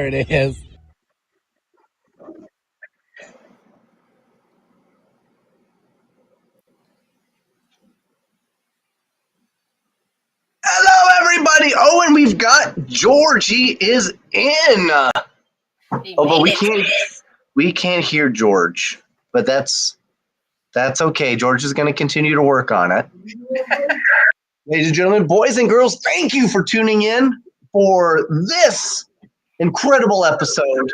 There it is. Hello, everybody. Oh, and we've got George. He is in. But we can't hear George. But that's okay. George is going to continue to work on it. Ladies and gentlemen, boys and girls, thank you for tuning in for this incredible episode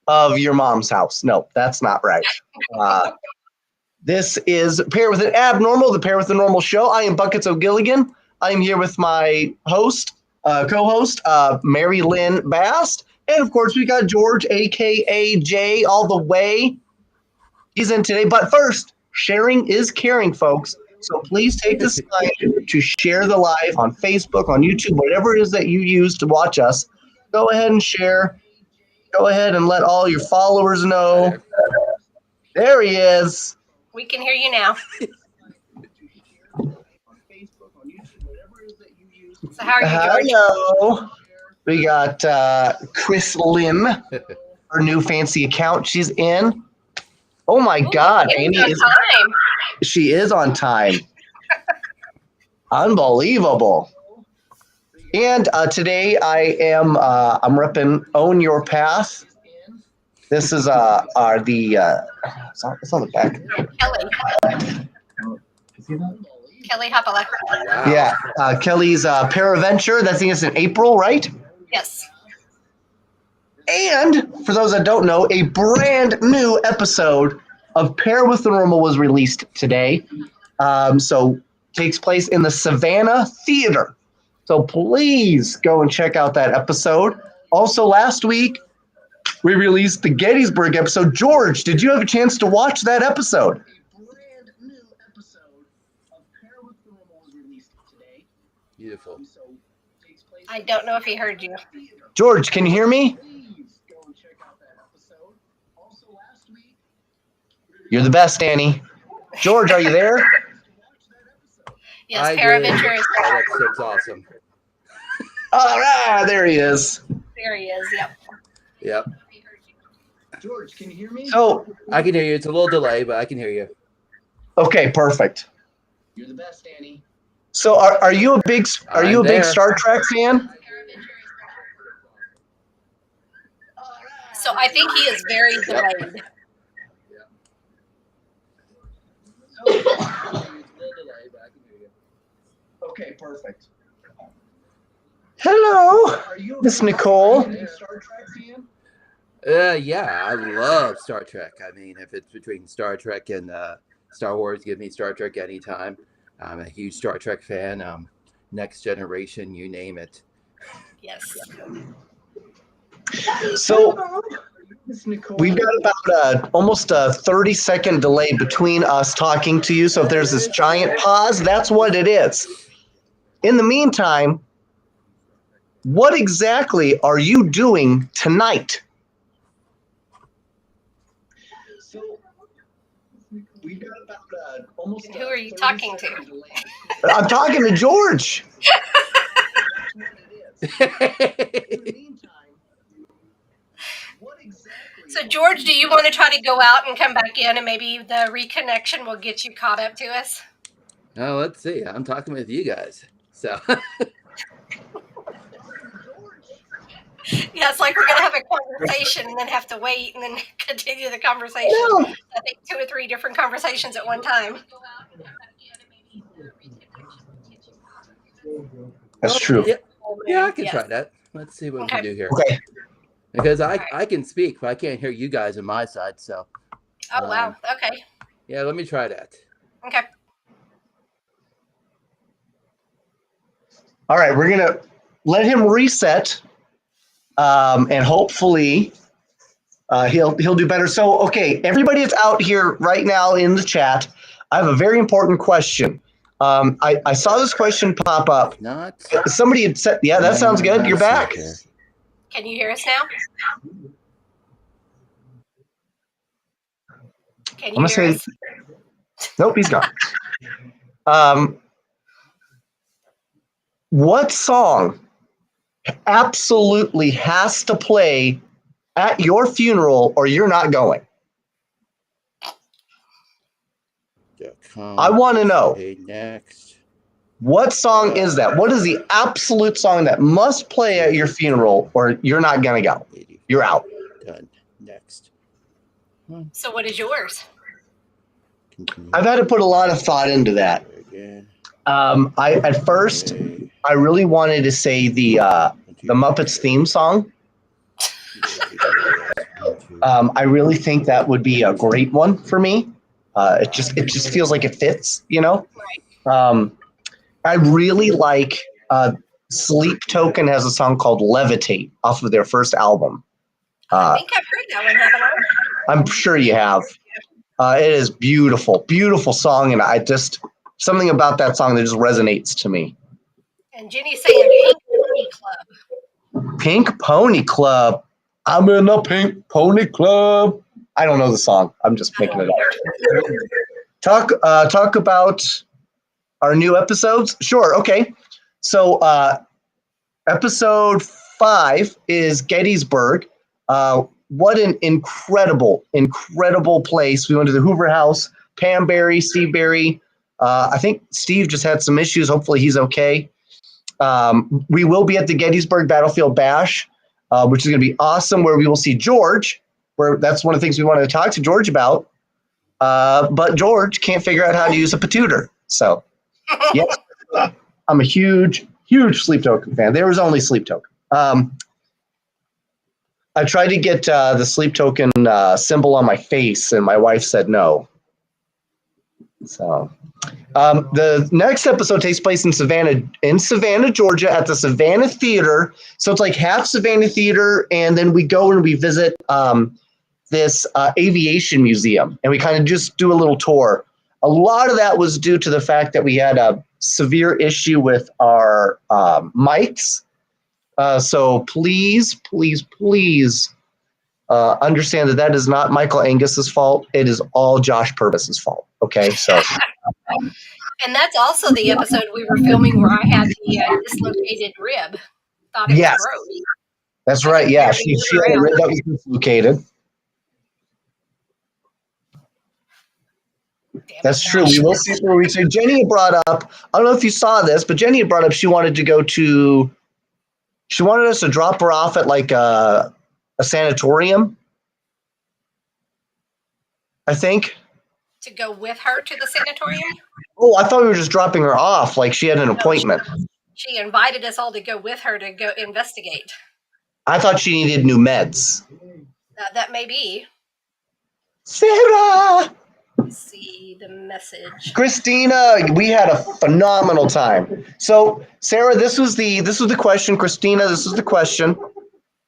of Your Mom's House. No, that's not right. This is Pair with an Abnormal, the Pair with a Normal show. I am Buckets O'Gilligan. I am here with my co-host, MaryLynn Bast. And, of course, we got George, a.k.a. Jay, all the way. He's in today. But first, sharing is caring, folks. So please take this time to share the live on Facebook, on YouTube, whatever it is that you use to watch us. Go ahead and share. Go ahead and let all your followers know. There he is. We can hear you now. So how are you, George? Hello. We got Chris Lim, her new fancy account. She's in. Oh my God, Amy is on time. She is on time. Unbelievable. And today I'm repping Own Your Path. This is it's on the back. Kelly Hopala. Wow. Yeah, Kelly's Paraventure. That's in April, right? Yes. And for those that don't know, a brand new episode of Pair with the Normal was released today. So takes place in the Savannah Theater. So please go and check out that episode. Also, last week we released the Gettysburg episode. George, did you have a chance to watch that episode? Beautiful. I don't know if he heard you. George, can you hear me? You're the best, Annie. George, are you there? Yes, Paraventure is there. That episode's awesome. All right, there he is. There he is, Yep. George, can you hear me? So I can hear you. It's a little delay, but I can hear you. Okay, perfect. You're the best, Annie. So are you a big Star Trek fan? So I think he is very delayed. Okay, perfect. Hello, Miss Nicole. Yeah, I love Star Trek. I mean, if it's between Star Trek and Star Wars, give me Star Trek anytime. I'm a huge Star Trek fan. Next Generation, you name it. Yes. So we've got about almost a 30-second delay between us talking to you. So if there's this giant pause, that's what it is. In the meantime, what exactly are you doing tonight? We've got about almost. Who are you talking to? I'm talking to George. So, George, do you want to try to go out and come back in, and maybe the reconnection will get you caught up to us? Oh, let's see. I'm talking with you guys. So. Yeah, it's like we're going to have a conversation and then have to wait and then continue the conversation. No. I think 2 or 3 different conversations at one time. That's true. Yeah, I can try that. Let's see what we can do here. Okay. Because I can speak, but I can't hear you guys on my side. So. Oh, wow. Okay. Yeah, let me try that. Okay. All right, we're going to let him reset. And hopefully he'll do better. So, okay, everybody that's out here right now in the chat, I have a very important question. I saw this question pop up. Somebody had said, yeah, that sounds good. You're back. Can you hear us now? Can you hear us? Nope, he's gone. What song absolutely has to play at your funeral or you're not going? I want to know. Next. What song is that? What is the absolute song that must play at your funeral or you're not going to go? You're out. Done. Next. So what is yours? I've had to put a lot of thought into that. At first, I really wanted to say the Muppets theme song. I really think that would be a great one for me. It just feels like it fits, you know. I really like Sleep Token has a song called Levitate off of their first album. I think I've heard that one, haven't I? I'm sure you have. It is beautiful, beautiful song, and I just something about that song that just resonates to me. And Jenny's saying Pink Pony Club. Pink Pony Club. I'm in a Pink Pony Club. I don't know the song. I'm just making it up. Talk about our new episodes. Sure. Okay. So episode 5 is Gettysburg. What an incredible place. We went to the Hoover House. Pam Barry, Steve Barry. I think Steve just had some issues. Hopefully he's okay. We will be at the Gettysburg Battlefield Bash, which is going to be awesome, where we will see George, where that's one of the things we wanted to talk to George about. But George can't figure out how to use a patooter. So, yes, I'm a huge Sleep Token fan. There was only Sleep Token. I tried to get the Sleep Token symbol on my face, and my wife said no. So, the next episode takes place in Savannah, Georgia, at the Savannah Theater. So it's like half Savannah Theater, and then we go and we visit this aviation museum, and we kind of just do a little tour. A lot of that was due to the fact that we had a severe issue with our mics. So please understand that is not Michael Angus's fault. It is all Josh Purvis's fault. Okay, so. And that's also the episode we were filming where I had the dislocated rib. Thought it was broke. That's right. Yeah, she had a rib that was dislocated. That's true. We will see where we say Jenny had brought up. I don't know if you saw this, but Jenny had brought up she wanted us to drop her off at like a sanatorium, I think. To go with her to the sanatorium? Oh, I thought we were just dropping her off, like she had an appointment. She invited us all to go with her to go investigate. I thought she needed new meds. That may be. Sarah! Let's see the message. Christina, we had a phenomenal time. So, Sarah, this was the question. Christina, this is the question.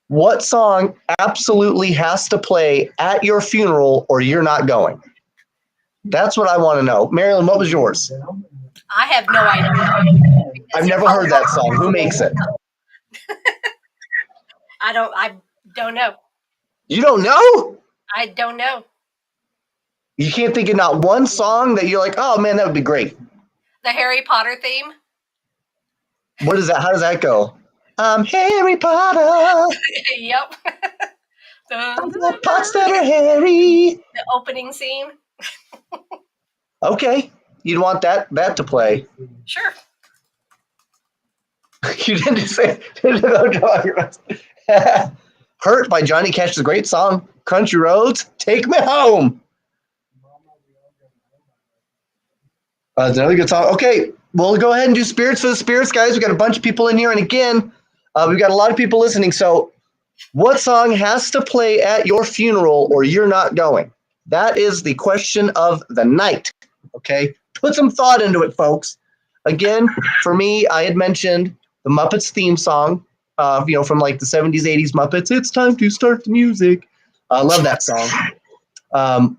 What song absolutely has to play at your funeral or you're not going? That's what I want to know. MaryLynn, what was yours? I have no idea. I've never heard that song. Who makes it? I don't know. You don't know? I don't know. You can't think of not one song that you're like, oh man, that would be great. The Harry Potter theme. What is that? How does that go? I'm Harry Potter. Yep. The pots that are hairy. The opening scene. Okay, you'd want that to play. Sure. You didn't say Hurt by Johnny Cash is a great song. Country Roads, Take Me Home. That's another good song. Okay, we'll go ahead and do Spirits for the Spirits, guys. We got a bunch of people in here, and again, we've got a lot of people listening. So, what song has to play at your funeral or you're not going? That is the question of the night. Okay, put some thought into it, folks. Again, for me, I had mentioned the Muppets theme song, from like the 70s, 80s Muppets. It's time to start the music. I love that song.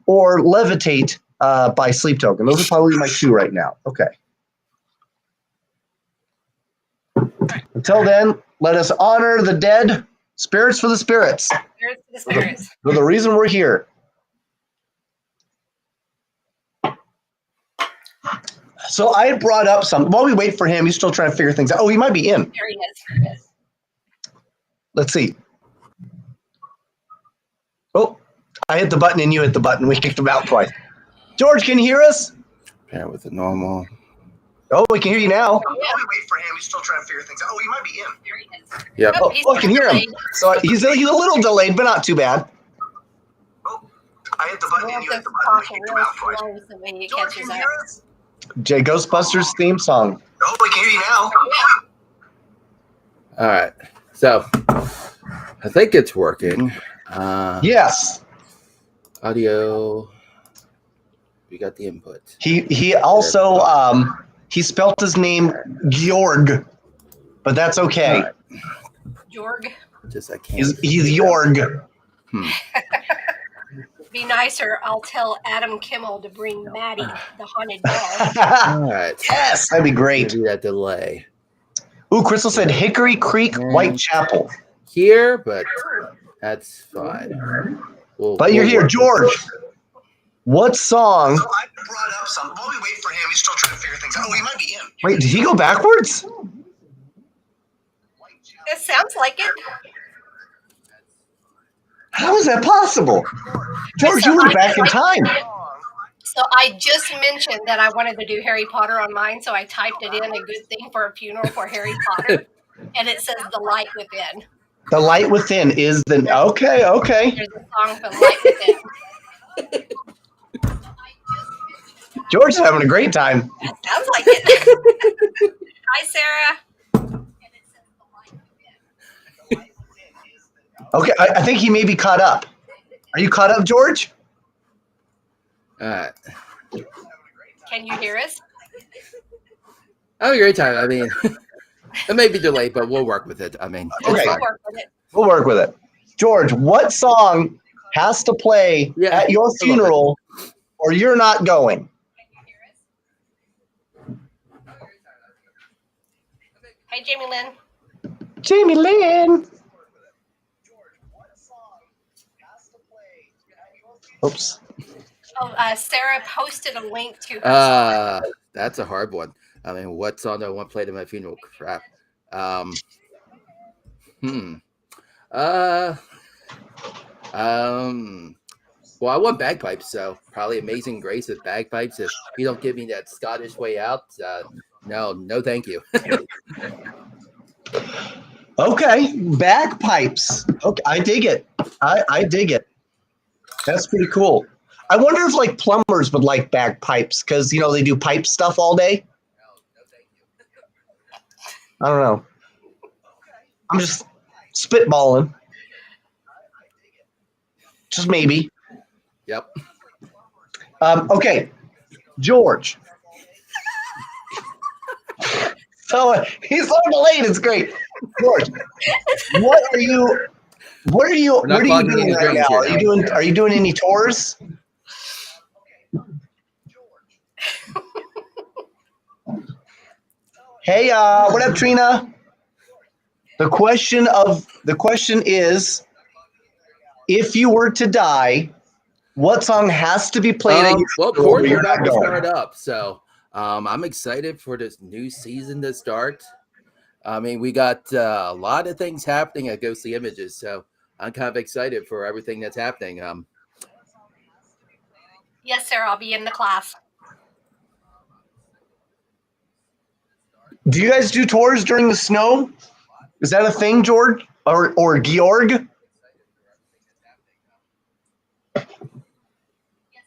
Or Levitate by Sleep Token. Those are probably my two right now. Okay. Until then, let us honor the dead. Spirits for the spirits. Spirits for the spirits. For the reason we're here. So I had brought up while we wait for him, he's still trying to figure things out. Oh, he might be in. There he is. Let's see. Oh, I hit the button and you hit the button. We kicked him out twice. George, can you hear us? Yeah, with the normal. Oh, we can hear you now. Yeah. While we wait for him, he's still trying to figure things out. Oh, he might be in. Yep. Oh, Oh, I can hear him. So he's a little delayed, but not too bad. Oh, I hit the button and you hit the button. We kicked him out twice. George, can you hear us? Jay Ghostbusters theme song. Oh, we can hear you now. All right. So I think it's working. Yes. Audio. We got the input. He also he spelt his name Georg, but that's okay. Right. Jorg. Just I can't. He's Jorg. Be nicer. I'll tell Adam Kimmel to bring Maddie, the haunted doll. All right. Yes, that'd be great. Maybe that delay. Ooh, Crystal said Hickory Creek, Whitechapel. Here, but that's fine. But you're here, George. What song? So I brought up some. While we wait for him, he's still trying to figure things out. Oh, he might be in. Wait, did he go backwards? It sounds like it. How is that possible? George, you were back in time. So I just mentioned that I wanted to do Harry Potter on mine, so I typed it in, a good thing for a funeral for Harry Potter, and it says The Light Within. The Light Within is the... Okay. There's a song for The Light Within. George is having a great time. That sounds like it. Hi, Sarah. Okay, I think he may be caught up. Are you caught up, George? All right. Can you hear us? Have a great time. I mean, it may be delayed, but we'll work with it. I mean, it's Okay. fine. We'll work with it. We'll work with it. George, what song has to play at your funeral or you're not going? Hey, Jamie Lynn. Jamie Lynn. Oops. Oh, Sarah posted a link to her song. That's a hard one. I mean, what song do I want played at my funeral? Crap. Well, I want bagpipes, so probably Amazing Grace with bagpipes. If you don't give me that Scottish way out, no, thank you. Okay, bagpipes. Okay, I dig it. I dig it. That's pretty cool. I wonder if like plumbers would like bagpipes because they do pipe stuff all day. I don't know. I'm just spitballing. Just maybe. Yep. Okay, George. So he's so delayed. It's great, George. What are you doing right now? Are you doing any tours? Hey, what up, Trina? The question is, if you were to die, what song has to be played at your well, funeral where Corey's you're about not to going? start up, so I'm excited for this new season to start. I mean, we got a lot of things happening at Ghostly Images, so I'm kind of excited for everything that's happening. Yes, Sarah, I'll be in the class. Do you guys do tours during the snow? Is that a thing, George or Georg? Yes,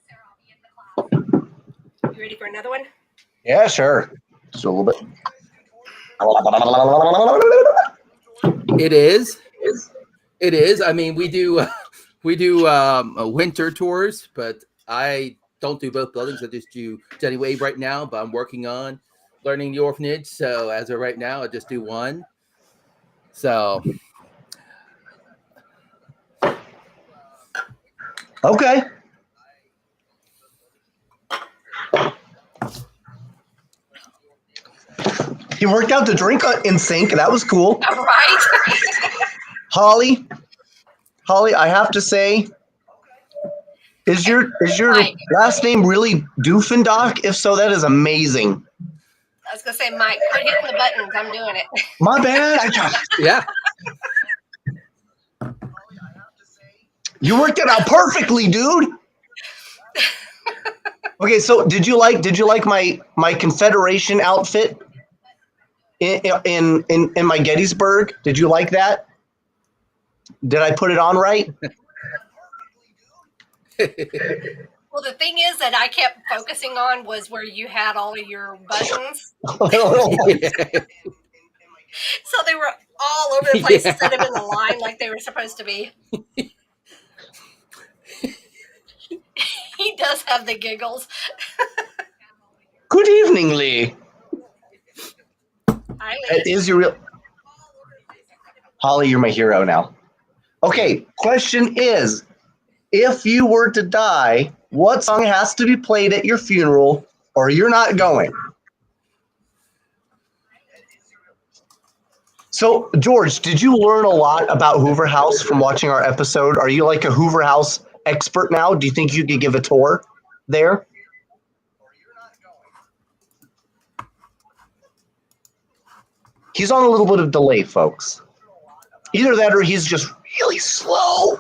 Sarah, I'll be in the class. You ready for another one? Yeah, sure. Just a little bit. It is. It is. I mean, we do winter tours, but I don't do both buildings. I just do Jenny Wave right now, but I'm working on learning the orphanage. So as of right now, I just do one. So Okay. He worked out the drink in sync. That was cool. All right. Holly, I have to say, is your Mike. last name really Doofendock? If so, that is amazing. I was going to say, Mike, quit hitting the buttons. I'm doing it. My bad. yeah. You worked it out perfectly, dude. Okay, so did you like my Confederation outfit in my Gettysburg? Did you like that? Did I put it on right? Well, the thing is that I kept focusing on was where you had all of your buttons. So they were all over the place instead of in the line like they were supposed to be. He does have the giggles. Good evening, Lee. Hi, Lee. That is your real Holly, you're my hero now. Okay, question is, if you were to die, what song has to be played at your funeral or you're not going? So, George, did you learn a lot about Hoover House from watching our episode? Are you like a Hoover House expert now? Do you think you could give a tour there? He's on a little bit of delay, folks. Either that or he's just really slow.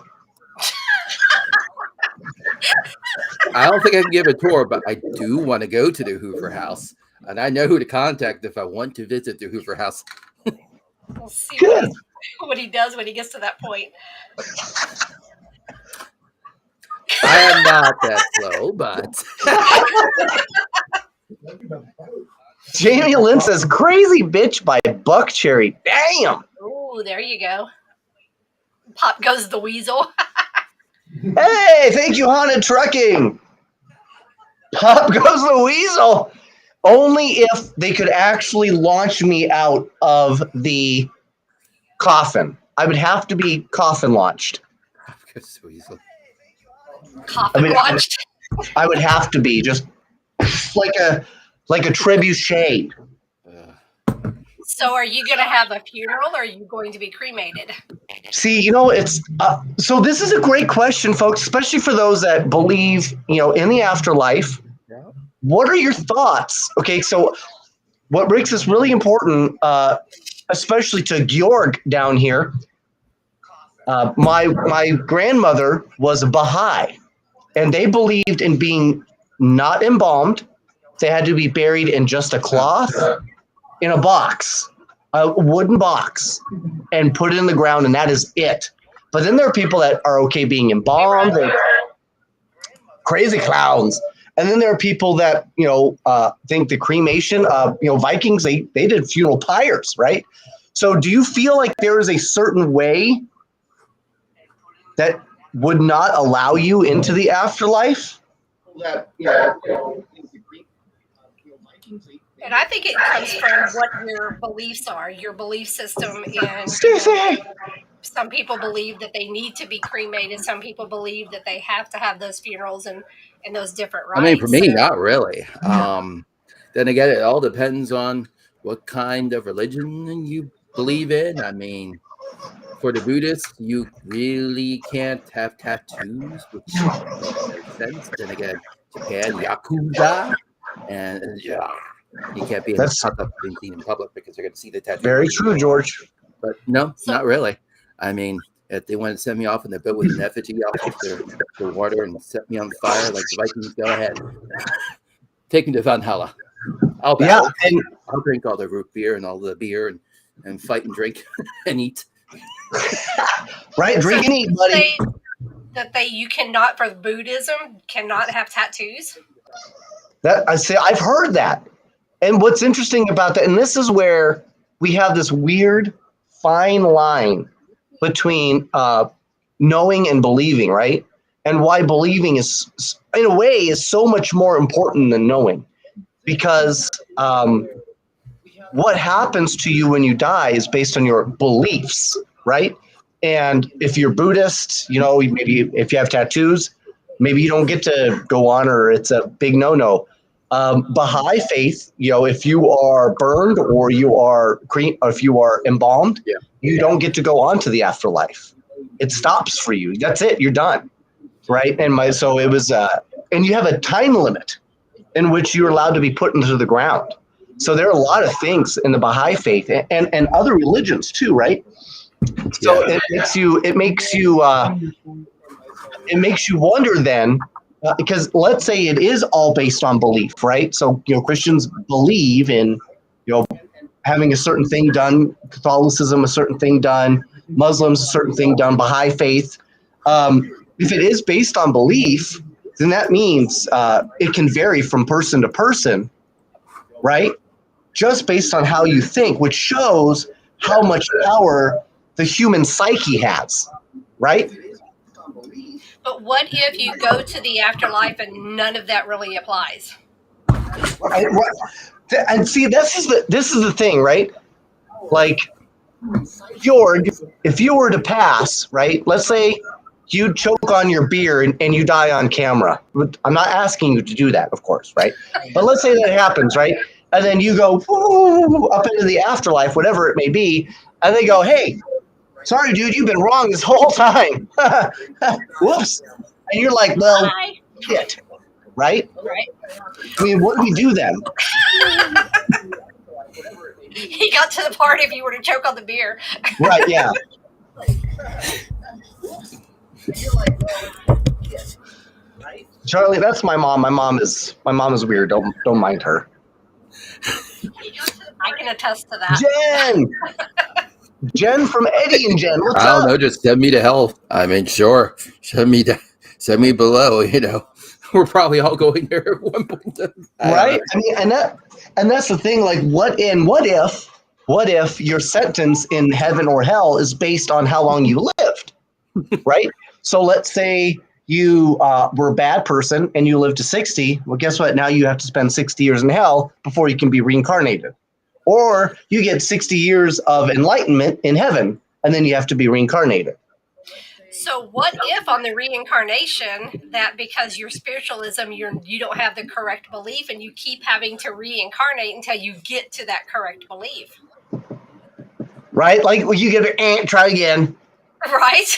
I don't think I can give a tour, but I do want to go to the Hoover House. And I know who to contact if I want to visit the Hoover House. We'll see Good. what he does when he gets to that point. I am not that slow, but MaryLynn says, "Crazy Bitch" by Buck Cherry. Damn. Oh, there you go. Pop goes the weasel. Hey, thank you, Haunted Trucking. Pop goes the weasel. Only if they could actually launch me out of the coffin. I would have to be coffin launched. Coffin launched. I would have to be just like a trebuchet. So are you going to have a funeral or are you going to be cremated? See, it's so this is a great question, folks, especially for those that believe, in the afterlife. Yeah. What are your thoughts? Okay, so what makes this really important, especially to Georg down here, my grandmother was a Baha'i, and they believed in being not embalmed. They had to be buried in just a cloth in a box, a wooden box, and put it in the ground, and that is it. But then there are people that are okay being embalmed. They're crazy clowns. And then there are people that, think the cremation, Vikings, they did funeral pyres, right? So do you feel like there is a certain way that would not allow you into the afterlife? And I think it comes from what your beliefs are, your belief system. And some people believe that they need to be cremated. Some people believe that they have to have those funerals and those different rites. I mean, for me, not really. Then again, it all depends on what kind of religion you believe in. I mean, for the Buddhists, you really can't have tattoos, which makes sense. Then again, Japan, Yakuza, and you can't be seen in public because they're going to see the tattoo. Very true, George. But no, not really. I mean, if they want to send me off in the boat with an effigy, I'll take their water and set me on fire like the Vikings. Go ahead. Take me to Valhalla. I'll drink all the root beer and all the beer and fight and drink and eat. Right, drink and eat, buddy. You cannot, for Buddhism, cannot have tattoos. I've heard that. And what's interesting about that, and this is where we have this weird fine line between knowing and believing, right? And why believing is, in a way, is so much more important than knowing. Because what happens to you when you die is based on your beliefs, right? And if you're Buddhist, maybe if you have tattoos, maybe you don't get to go on, or it's a big no-no. Baha'i faith, if you are burned or if you are embalmed, you don't get to go on to the afterlife. It stops for you. That's it. You're done, right? And so it was, and you have a time limit in which you're allowed to be put into the ground. So there are a lot of things in the Baha'i faith and other religions too, right? So it makes you it makes you wonder then, because let's say it is all based on belief, right? So, Christians believe in, having a certain thing done, Catholicism a certain thing done, Muslims a certain thing done, Baha'i faith. If it is based on belief, then that means it can vary from person to person, right? Just based on how you think, which shows how much power the human psyche has, right? But what if you go to the afterlife and none of that really applies? And see, this is the thing, right? Like, George, if you were to pass, right? Let's say you choke on your beer and you die on camera. I'm not asking you to do that, of course, right? But let's say that happens, right? And then you go up into the afterlife, whatever it may be, and they go, "Hey, sorry, dude, you've been wrong this whole time." Whoops. And you're like, "Well, shit," right? Right. I mean, what do we do then? He got to the part if you were to choke on the beer. Right, yeah. Charlie, that's my mom. My mom is weird. Don't mind her. I can attest to that. Jen from Eddie and Jen. What's I up? don't know. Just send me to hell. I mean, sure. Send me below. We're probably all going there at one point. Right? I mean, and that's the thing. Like, what if your sentence in heaven or hell is based on how long you lived, right? So let's say you were a bad person and you lived to 60. Well, guess what? Now you have to spend 60 years in hell before you can be reincarnated. Or you get 60 years of enlightenment in heaven, and then you have to be reincarnated. So what if on the reincarnation that because your spiritualism, you don't have the correct belief and you keep having to reincarnate until you get to that correct belief? Right? Like, well, you get try again. Right?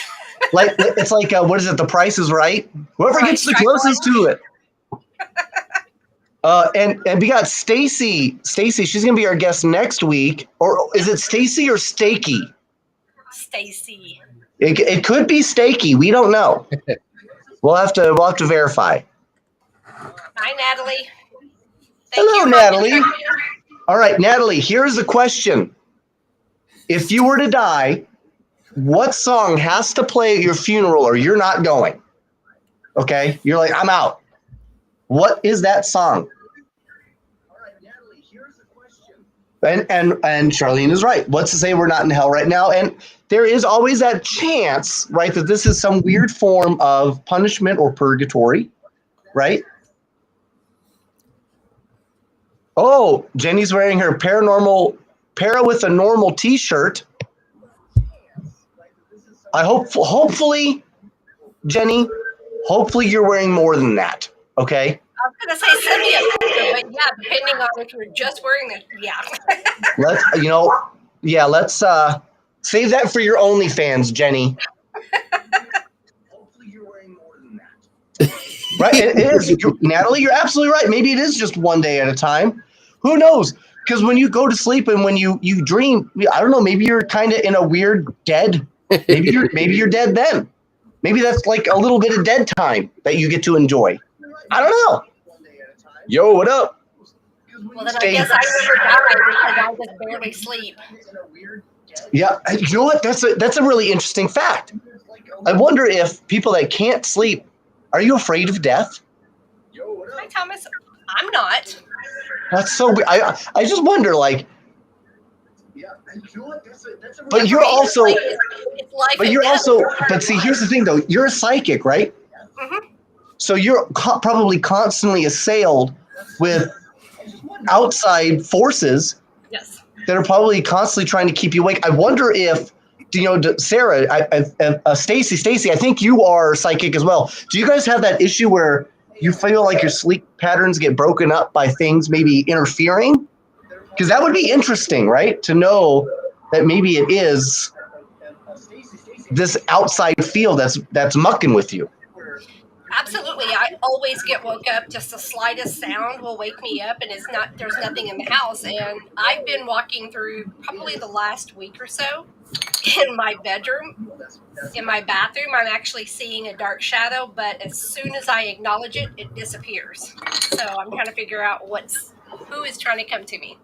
Like, it's like, what is it? The Price is Right? Whoever gets the closest to it. And we got Stacy. Stacy, she's gonna be our guest next week. Or is it Stacy or Stakey? Stacy. It could be Stakey. We don't know. We'll have to verify. Hi, Natalie. Hello, Natalie. All right, Natalie. Here's a question: if you were to die, what song has to play at your funeral, or you're not going? Okay, you're like, I'm out. What is that song? And Charlene is right. What's to say we're not in hell right now? And there is always that chance, right, that this is some weird form of punishment or purgatory, right? Oh, Jenny's wearing her para with a normal t-shirt. Hopefully, Jenny, hopefully you're wearing more than that. Okay. I was going to say send me a picture, but yeah, depending on if you're just wearing the let's save that for your OnlyFans, Jenny. Hopefully you're wearing more than that. Right? It is. Natalie, you're absolutely right. Maybe it is just one day at a time. Who knows? Because when you go to sleep and when you dream, I don't know, maybe you're kind of in a weird dead. Maybe you're dead then. Maybe that's like a little bit of dead time that you get to enjoy. I don't know. Yo, what up? Well, then I guess I never died because I just barely sleep. Yeah, you know what? That's a really interesting fact. I wonder if people that can't sleep, are you afraid of death? Hi, Thomas. I'm not. That's so weird. I just wonder, like. But you're also. But see, here's the thing, though. You're a psychic, right? Mm-hmm. So you're probably constantly assailed with outside forces. Yes. That are probably constantly trying to keep you awake. I wonder if, Sarah, Stacy, I think you are psychic as well. Do you guys have that issue where you feel like your sleep patterns get broken up by things maybe interfering? Because that would be interesting, right? To know that maybe it is this outside field that's mucking with you. Absolutely. I always get woke up. Just the slightest sound will wake me up, and there's nothing in the house. And I've been walking through probably the last week or so, in my bedroom. In my bathroom, I'm actually seeing a dark shadow, but as soon as I acknowledge it, it disappears. So I'm trying to figure out who is trying to come to me.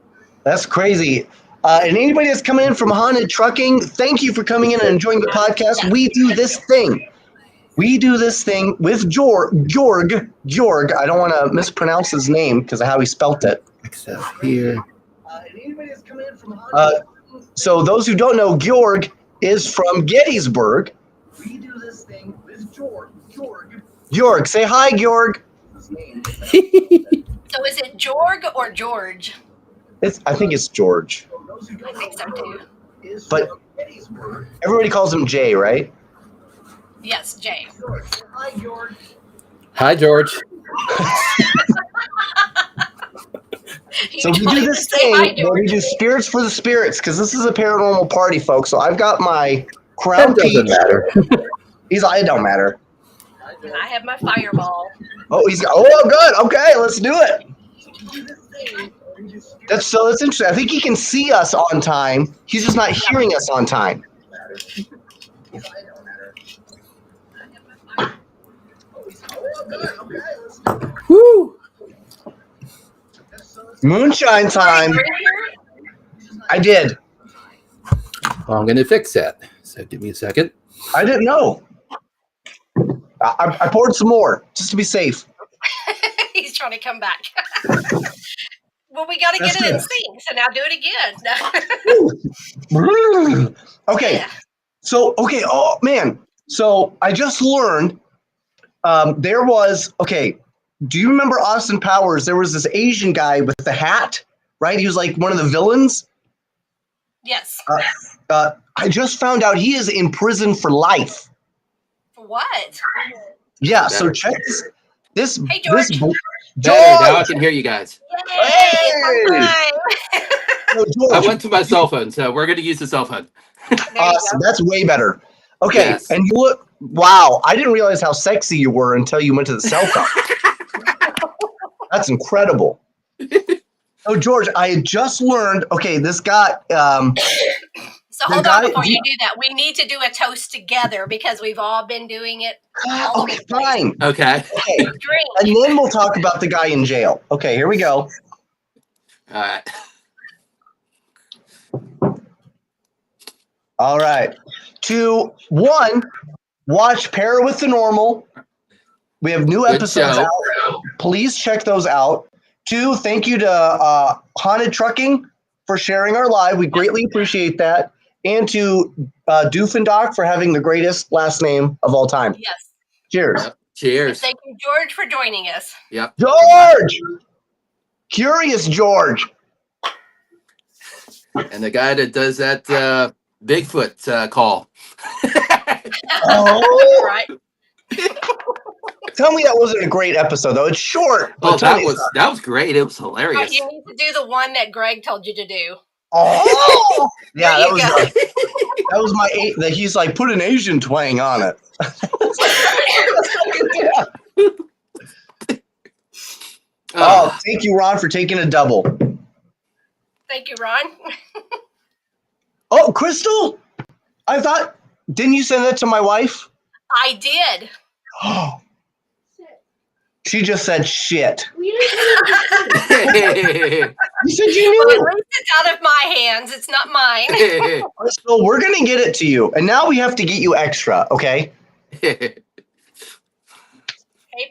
That's crazy. And anybody that's coming in from Haunted Trucking, thank you for coming in and enjoying the podcast. Yes. We do this thing. We do this thing with Georg. I don't want to mispronounce his name because of how he spelt it. Except here. So those who don't know, Georg is from Gettysburg. We do this thing with Georg. Georg, say hi, Georg. So is it Jorg or George? I think it's George. I think so too. But everybody calls him Jay, right? Yes, Jay. Hi, George. So we do this thing where we do spirits for the spirits because this is a paranormal party, folks. So I've got my crown That doesn't piece. matter. He's like, it don't matter. And I have my fireball. Oh, good. Okay, let's do it. That's interesting. I think he can see us on time. He's just not hearing us on time. Woo! Moonshine time. I did. Well, I'm going to fix that. So give me a second. I didn't know. I poured some more just to be safe. He's trying to come back. Well, we got to get it in sync, so now do it again. Okay. Yeah. So, oh, man. So I just learned there was, do you remember Austin Powers? There was this Asian guy with the hat, right? He was like one of the villains. Yes. I just found out he is in prison for life. For what? Yeah, so check this. Hey, George. George! Now I can hear you guys. Yay! So, George, I went to my cell phone, so we're going to use the cell phone. awesome. That's way better. Okay, Yes. and you look, wow, I didn't realize how sexy you were until you went to the cell phone. That's incredible. So, George, I had just learned, this got... So hold on before you do that. We need to do a toast together because we've all been doing it. Okay, fine. Okay. Okay, and then we'll talk about the guy in jail. Okay, here we go. All right. All right. 2, 1, watch Para with the Normal. We have new episodes out. Please check those out. 2, thank you to Haunted Trucking for sharing our live. We greatly appreciate that. And to Doofendock for having the greatest last name of all time. Yes. Cheers. Yep. Cheers. And thank you, George, for joining us. Yep. George! Curious George. And the guy that does that Bigfoot call. Oh, Right. tell me that wasn't a great episode, though. It's short. Oh, that was great. It was hilarious. You need to do the one that Greg told you to do. Oh, yeah, There you go. that was my he's like, put an Asian twang on it. Oh, thank you, Ron, for taking a double. Thank you, Ron. Oh, Crystal, didn't you send that to my wife? I did. Oh, she just said shit. You said you Well, knew. at least it's out of my hands. It's not mine. Crystal, we're going to get it to you. And now we have to get you extra, okay? Hey,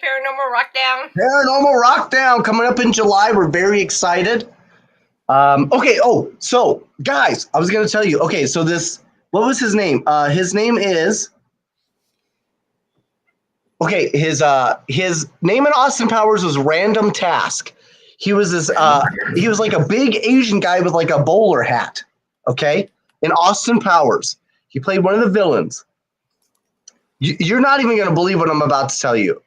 Paranormal Rockdown. Paranormal Rockdown coming up in July. We're very excited. So guys, I was going to tell you. Okay, so what was his name? His name is... Okay, his name in Austin Powers was Random Task. He was he was like a big Asian guy with like a bowler hat. Okay, in Austin Powers, he played one of the villains. You're not even going to believe what I'm about to tell you.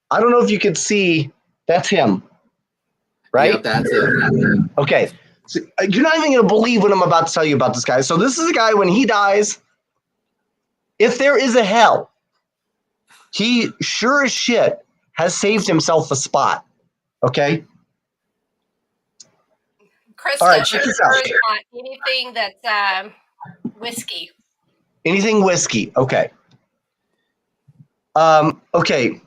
I don't know if you could see. That's him, right? Yep, that's it. Okay, so you're not even going to believe what I'm about to tell you about this guy. So this is a guy when he dies. If there is a hell, he sure as shit has saved himself a spot. Okay. Krista, All right, check this out. sure is not anything that's whiskey. Anything whiskey. Okay. Okay.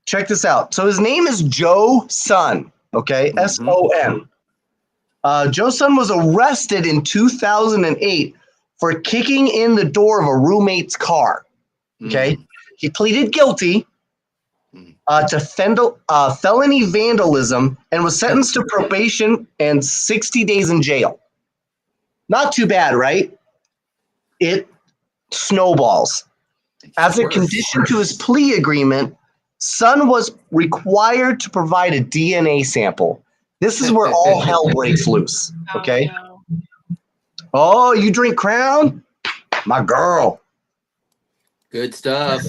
Check this out. So his name is Joe Sun. Okay. S-O-N. Joe Sun was arrested in 2008 for kicking in the door of a roommate's car. Okay. He pleaded guilty to felony vandalism and was sentenced to probation and 60 days in jail. Not too bad, right? It snowballs. As a condition to his plea agreement, Sun was required to provide a DNA sample. This is where all hell breaks loose. Okay. Oh, no. Oh, you drink Crown? My girl. Good stuff.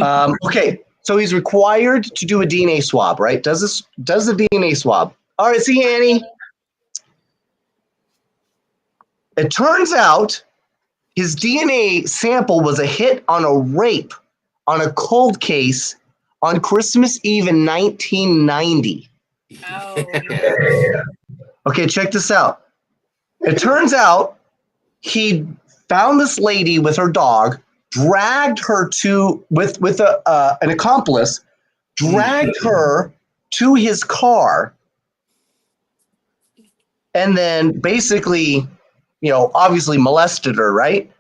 Okay. So he's required to do a DNA swab, right? Does the DNA swab. All right, see, Annie. It turns out his DNA sample was a hit on a rape on a cold case on Christmas Eve in 1990. Oh, Okay, check this out. It turns out he found this lady with her dog, dragged her with an accomplice, dragged her to his car, and then basically, obviously molested her, right?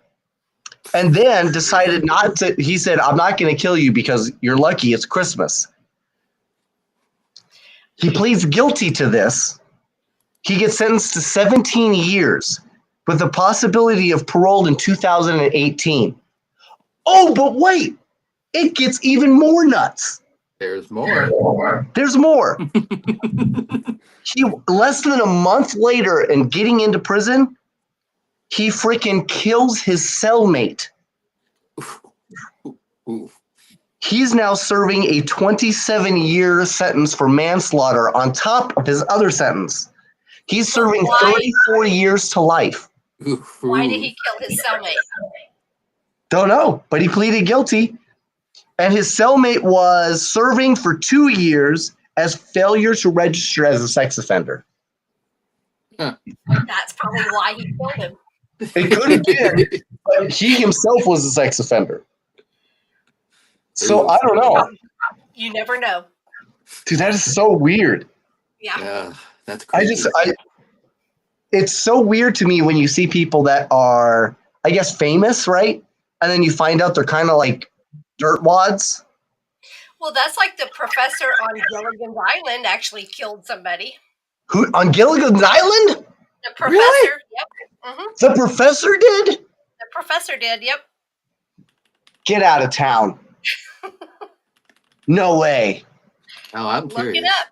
And then decided not to. He said, "I'm not going to kill you because you're lucky it's Christmas." He pleads guilty to this. He gets sentenced to 17 years with the possibility of parole in 2018. Oh, but wait, it gets even more nuts. There's more. There's more. He less than a month later and getting into prison, he freaking kills his cellmate. He's now serving a 27-year sentence for manslaughter on top of his other sentence. He's serving 34 years to life. why did he kill his cellmate? Don't know, but he pleaded guilty. And his cellmate was serving for 2 years as failure to register as a sex offender. That's probably why he killed him. It could have been, but he himself was a sex offender. So I don't know. You never know. Dude, that is so weird. Yeah. That's crazy. It's so weird to me when you see people that are, I guess, famous, right? And then you find out they're kind of like dirtwads. Well, that's like the professor on Gilligan's Island actually killed somebody. Who on Gilligan's Island? The professor. Really? Yep. Mm-hmm. The professor did? The professor did. Yep. Get out of town. No way. Oh, I'm curious. Look it up.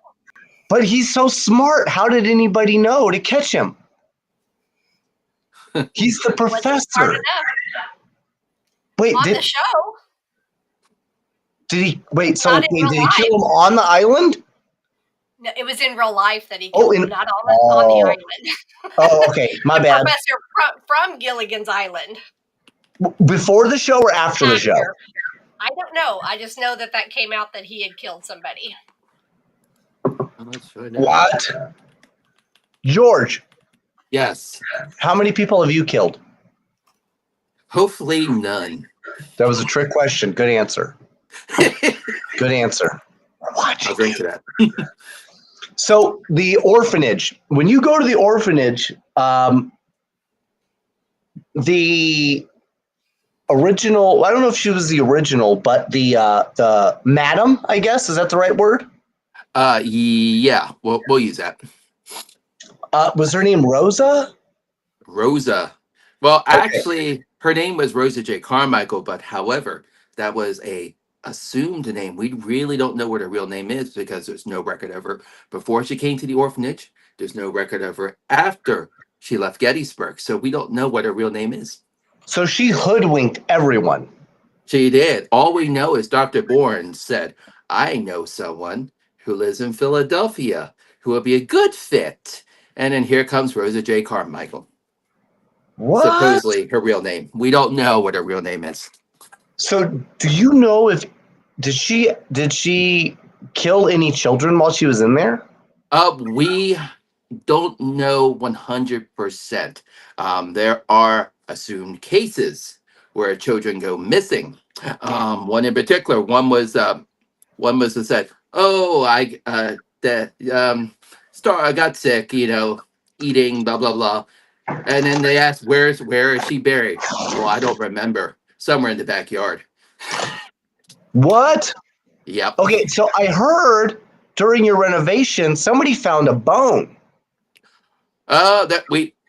But he's so smart. How did anybody know to catch him? He's the Wasn't smart professor. enough. Wait, On the show. did he? Wait, so Not in did he real kill him on the island? No, it was in real life that he killed him, not on the island. Oh, okay. My The bad. professor from Gilligan's Island. Before the show or after the show? I don't know. I just know that came out that he had killed somebody. What? George, Yes. how many people have you killed? Hopefully none. That was a trick question. Good answer. Good answer. I'll drink to that. So the orphanage, when you go to the orphanage, the original, I don't know if she was the original, but the madam, I guess, is that the right word? Yeah, we'll use that. Was her name Rosa? Rosa. Well, actually, her name was Rosa J. Carmichael, but however, that was a assumed name. We really don't know what her real name is because there's no record of her before she came to the orphanage. There's no record of her after she left Gettysburg. So we don't know what her real name is. So she hoodwinked everyone. She did. All we know is Dr. Bourne said, I know someone who lives in Philadelphia who would be a good fit. And then here comes Rosa J. Carmichael. What? Supposedly her real name. We don't know what her real name is. So do you know if did she kill any children while she was in there? We don't know 100%. There are assumed cases where children go missing. One in particular, one was that said, "Oh, I got sick, eating blah blah blah," and then they asked, where is she buried?" "Oh, I don't remember. Somewhere in the backyard." What? Yep. Okay, so I heard during your renovation somebody found a bone.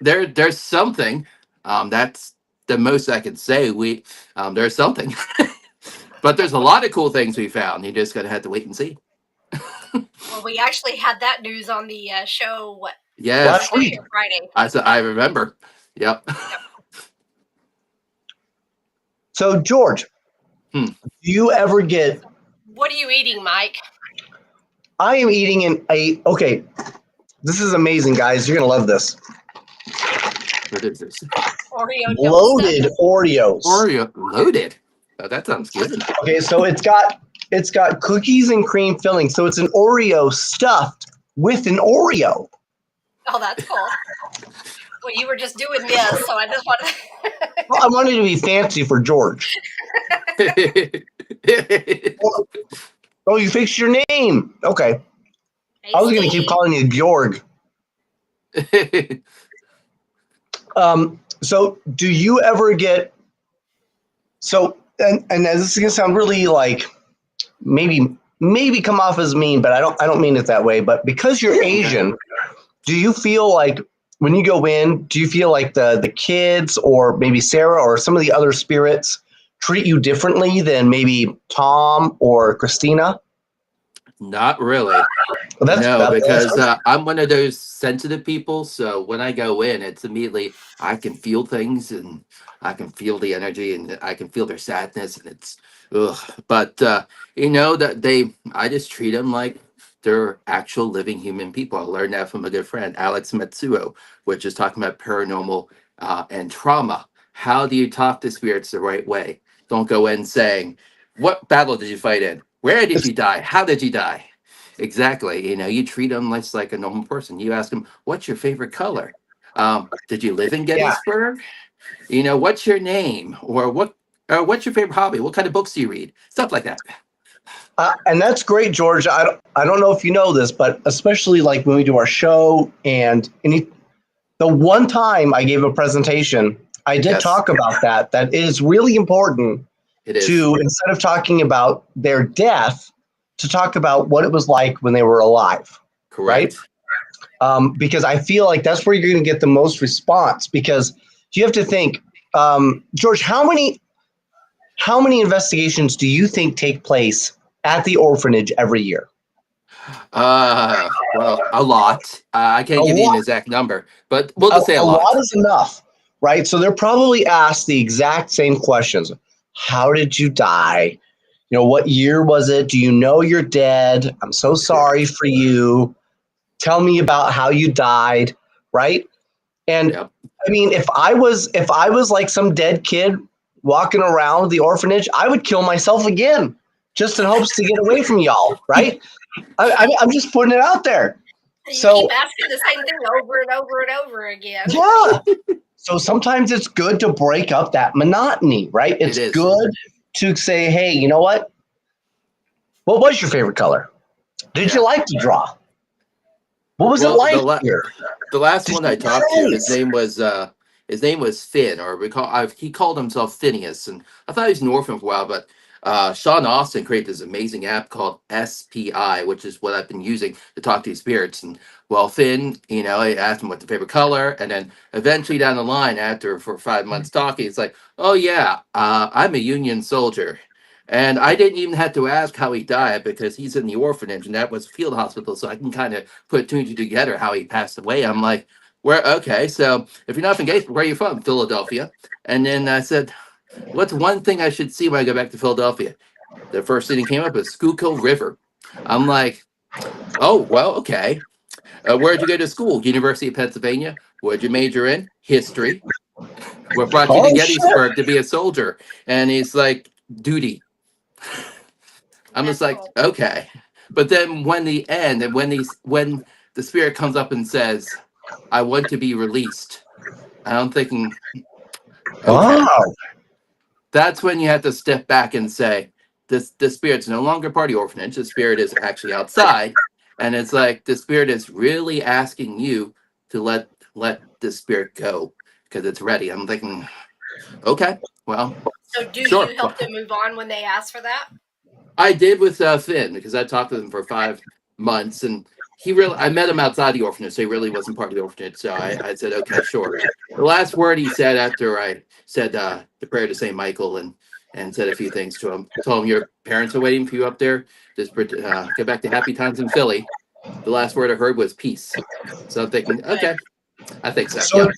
There's something. That's the most I can say. There's something, but there's a lot of cool things we found. You just gotta have to wait and see. Well, we actually had that news on the show. What? Yes, Last week. Friday. I remember. Yep. So George, Hmm. do you ever get? What are you eating, Mike? I am eating okay. This is amazing, guys. You're gonna love this. What is this? Oreo Loaded Oreos. Oreo loaded. Oh, that sounds good. Okay, so it's got cookies and cream filling. So it's an Oreo stuffed with an Oreo. Oh, that's cool. Well, you were just doing this, so I just wanted. Well, I wanted to be fancy for George. Oh, you fixed your name. Okay. I was going to keep calling you Bjorg. So do you ever get, and this is going to sound really like maybe come off as mean, but I don't mean it that way. But because you're Asian, do you feel like when you go in, do you feel like the kids or maybe Sarah or some of the other spirits treat you differently than maybe Tom or Christina? Not really. Well, No, because I'm one of those sensitive people. So when I go in, it's immediately I can feel things and I can feel the energy and I can feel their sadness and it's ugh. But I just treat them like they're actual living human people. I learned that from a good friend, Alex Matsuo, which is talking about paranormal and trauma. How do you talk to spirits the right way? Don't go in saying, "What battle did you fight in? Where did you die? How did you die?" Exactly. You treat them like a normal person. You ask them, "What's your favorite color? Did you live in Yeah. Gettysburg? What's your name? Or what's your favorite hobby? What kind of books do you read?" Stuff like that. And that's great, George. I don't know if you know this, but especially like when we do our show the one time I gave a presentation, I did Yes. talk about that. That is really important It is. to, instead of talking about their death, to talk about what it was like when they were alive. Correct. Right? Because I feel like that's where you're going to get the most response. Because you have to think, George, how many investigations do you think take place at the orphanage every year? Well, a lot. I can't give you an exact number, but we'll just say a A lot. lot is enough, right? So they're probably asked the exact same questions. How did you die? What year was it? Do you know you're dead? I'm so sorry for you. Tell me about how you died, right? And Yep. I mean, if I was like some dead kid walking around the orphanage, I would kill myself again, just in hopes to get away from y'all, right? I'm just putting it out there. You So keep asking the same thing over and over and over again. yeah. So sometimes it's good to break up that monotony, right? It's It is. good to say, hey, you know what? What was your favorite color? Did you like to draw? What was it like here? The last Did one you I talked to, his dance? name was Finn, or he called himself Phineas, and I thought he was an orphan for a while, but Sean Austin created this amazing app called SPI, which is what I've been using to talk to these spirits. And well, Finn, I asked him what the favorite color, and then eventually down the line, for 5 months talking, it's like, "Oh yeah, I'm a Union soldier." And I didn't even have to ask how he died because he's in the orphanage and that was a field hospital. So I can kind of put two and two together how he passed away. I'm like, okay, so if you're not from Gettysburg, where are you from? Philadelphia. And then I said, "What's one thing I should see when I go back to Philadelphia?" The first thing that came up is Schuylkill River. I'm like, "Oh, well, okay. Where'd you go to school? University of Pennsylvania. What'd you major in? History. What brought you to Gettysburg to be a soldier?" And he's like, "Duty." I'm just like, cool. okay. But then when the end and when the spirit comes up and says, "I want to be released," I'm thinking, okay. Wow. that's when you have to step back and say, the spirit's no longer part of the orphanage. The spirit is actually outside, and it's like the spirit is really asking you to let the spirit go because it's ready. I'm thinking, okay, well, So do sure. you help them move on when they ask for that? I did with Finn because I talked to him for 5 months, and I met him outside the orphanage, so he really wasn't part of the orphanage. So I said, okay, sure. The last word he said after I said the prayer to Saint Michael and said a few things to him, told him your parents are waiting for you up there. Just get back to happy times in Philly. The last word I heard was peace. So I'm thinking, okay, I think so. So,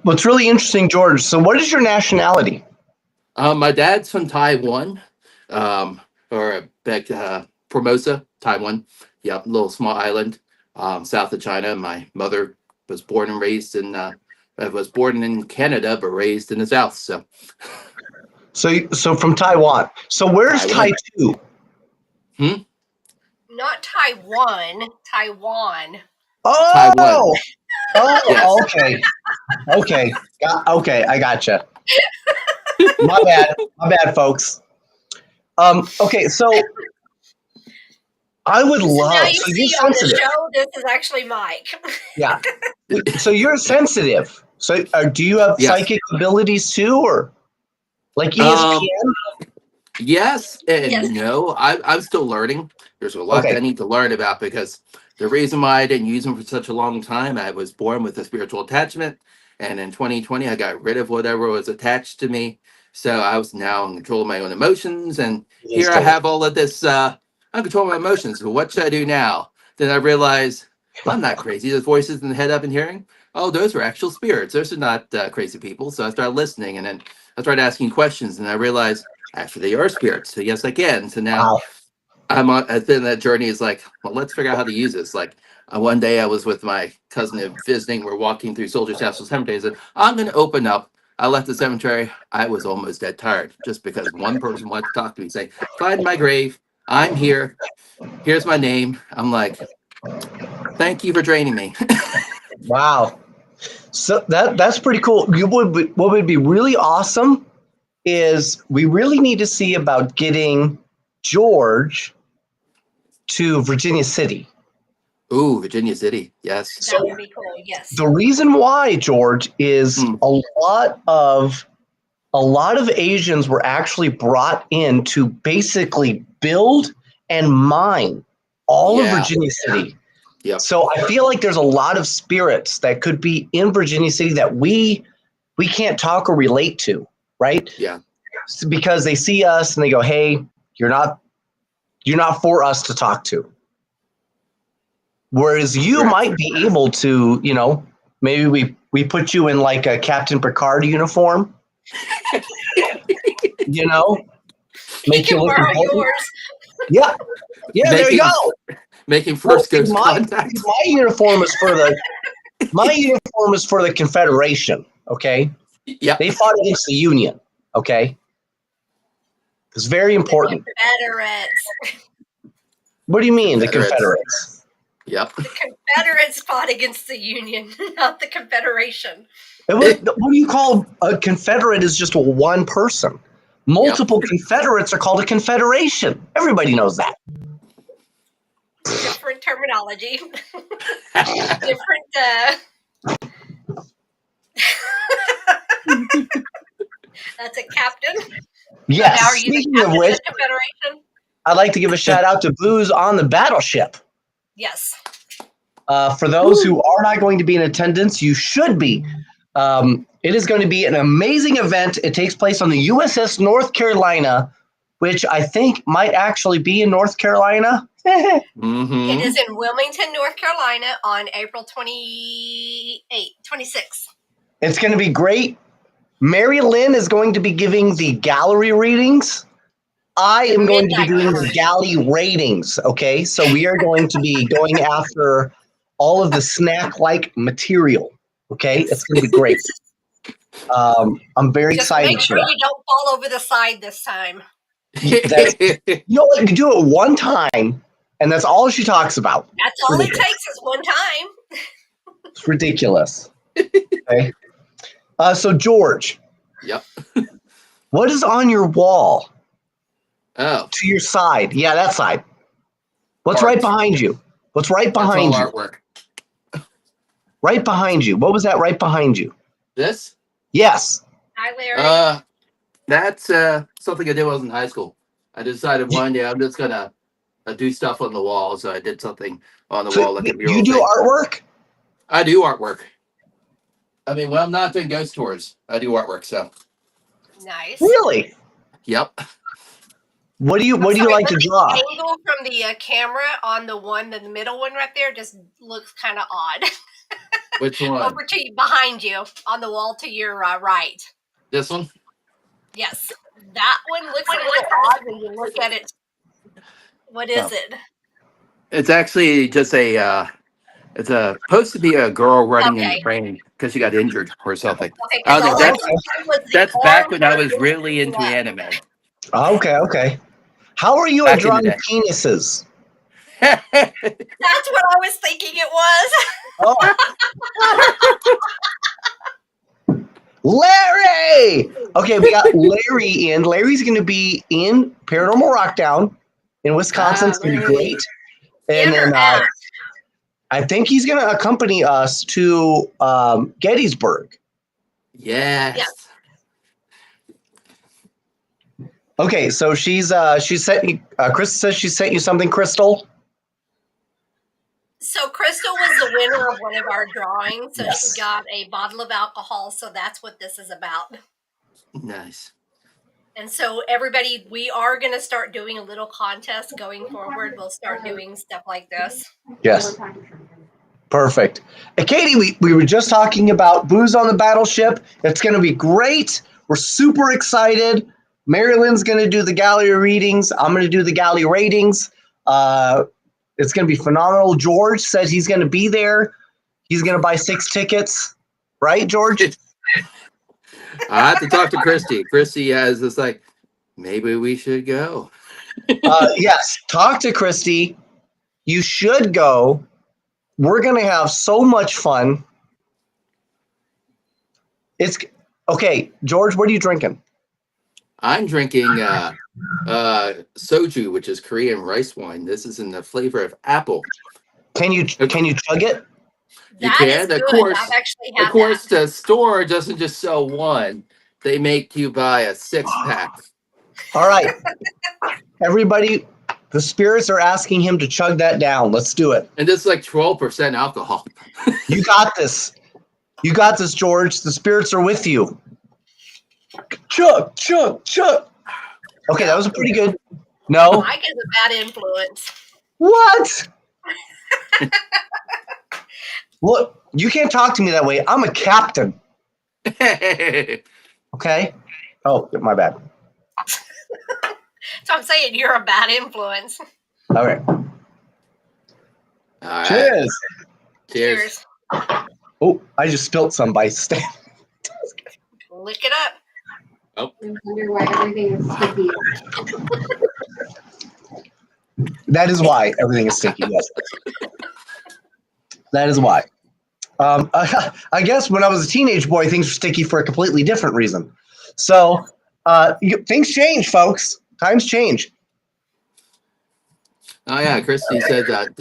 what's really interesting, George. So, what is your nationality? My dad's from Taiwan, or back Formosa, Taiwan. Yep, little small island south of China. My mother was born and raised in was born in Canada, but raised in the south. So from Taiwan. So where's Taiwan. Tai-2? Not Taiwan, Taiwan. Oh, Taiwan. Yes. okay, okay. I gotcha. My bad, folks. Okay, so I would love. Now you so see you're on sensitive. the show, this is actually Mike. Yeah. So you're sensitive. So do you have Yes. psychic abilities too, or like ESPN? Yes and Yes. no. I'm still learning. There's a lot Okay. that I need to learn about because the reason why I didn't use them for such a long time, I was born with a spiritual attachment, and in 2020 I got rid of whatever was attached to me. So I was now in control of my own emotions, and here I have all of this. I'm controlling my emotions. So what should I do now? Then I realized I'm not crazy. There's voices in the head I've been hearing. Oh, those were actual spirits. Those are not crazy people. So I started listening, and then I started asking questions, and I realized actually they are spirits. So yes, I can. So now Wow. I've been that journey is like, well, let's figure out how to use this. Like one day I was with my cousin visiting. We're walking through Soldiers Castle Cemetery. I said, I'm going to open up. I left the cemetery. I was almost dead tired just because one person wanted to talk to me, say, find my grave. I'm here. Here's my name. I'm like, thank you for draining me. Wow. So that's pretty cool. What would be really awesome is we really need to see about getting George to Virginia City. Ooh, Virginia City. Yes. That would be cool. Yes. The reason why, George, is a lot of Asians were actually brought in to basically build and mine all of Virginia City. Yep. So I feel like there's a lot of spirits that could be in Virginia City that we can't talk or relate to, right? Yeah. Because they see us and they go, "Hey, you're not for us to talk to." Whereas you might be able to, maybe we put you in like a Captain Picard uniform, make you look important. Yours. Yeah, there you go. Making first ghost contact. My uniform is for the Confederation. Okay. Yeah. They fought against the Union. Okay. It's very important. The Confederates. What do you mean, the Confederates? Yep. The Confederates fought against the Union, not the Confederation. What do you call a Confederate? Is just one person. Multiple Confederates are called a Confederation. Everybody knows that. Different terminology. Different. That's a captain. Yes. Now are you Speaking the captain of which, of the Confederation? I'd like to give a shout out to Booze on the Battleship. Yes. For those who are not going to be in attendance, you should be. It is going to be an amazing event. It takes place on the USS North Carolina, which I think might actually be in North Carolina. Mm-hmm. It is in Wilmington, North Carolina on April 26th. It's going to be great. MaryLynn is going to be giving the gallery readings. I am going to be doing the galley ratings, okay? So we are going to be going after all of the snack-like material, okay? Yes. It's going to be great. I'm very excited. Make sure you don't fall over the side this time. You know what? You do it one time, and that's all she talks about. That's all it takes is one time. It's ridiculous. Okay. So George. Yep. What is on your wall? Oh, To your side. Yeah, that side. What's Art. right behind you? What's right behind that's you? all artwork. Right behind you. What was that right behind you? This? Yes. Hi, Larry. That's something I did when I was in high school. I decided one day I'm just gonna do stuff on the wall, so I did something on the So wall like a mural you do thing. artwork? I do artwork. I mean, when I'm not doing ghost tours, I do artwork. So, Nice. Really? yep. What do you like to draw? The angle from the camera on the middle one right there just looks kind of odd. Which one? Over to you, behind you, on the wall to your right. This one? Yes, that one looks a little odd when you look at it. What is it? It's actually just a. It's supposed to be a girl running in the rain because she got injured or something. Okay, I don't know. That's back when I arm was really into left. anime. Okay. How are you Back at in the drawing day. penises? That's what I was thinking it was. Oh. Larry! Okay, we got Larry in. Larry's going to be in Paranormal Rockdown in Wisconsin. It's going to be great. And then I think he's going to accompany us to Gettysburg. Yes. Okay, so she sent you. Krista says she sent you something, Crystal. So Crystal was the winner of one of our drawings, so Yes. she got a bottle of alcohol. So that's what this is about. Nice. And so everybody, we are going to start doing a little contest going forward. We'll start doing stuff like this. Yes. Perfect. And Katie, we were just talking about Booze on the Battleship. It's going to be great. We're super excited. MaryLynn's going to do the gallery readings. I'm going to do the gallery ratings. It's going to be phenomenal. George said he's going to be there. He's going to buy 6 tickets. Right, George? I have to talk to Christy. Christy has this like, maybe we should go. Yes, talk to Christy. You should go. We're going to have so much fun. It's okay, George, what are you drinking? I'm drinking soju, which is Korean rice wine. This is in the flavor of apple. Can you chug it? You That can, is of good. course. I've actually had Of course, that. the store doesn't just sell one; they make you buy a 6-pack. All right, everybody. The spirits are asking him to chug that down. Let's do it. And this is like 12% alcohol. You got this. You got this, George. The spirits are with you. Chug. Okay, that was pretty good. No. Mike is a bad influence. What? Look, you can't talk to me that way. I'm a captain. Okay? Oh, my bad. So I'm saying you're a bad influence. All right. All right. Cheers. Cheers. Oh, I just spilt some by Stan. Lick it up. Oh. I wonder why everything is sticky. That is why everything is sticky. Yes. That is why. I guess when I was a teenage boy, things were sticky for a completely different reason. So things change, folks. Times change. Oh yeah, Christy said that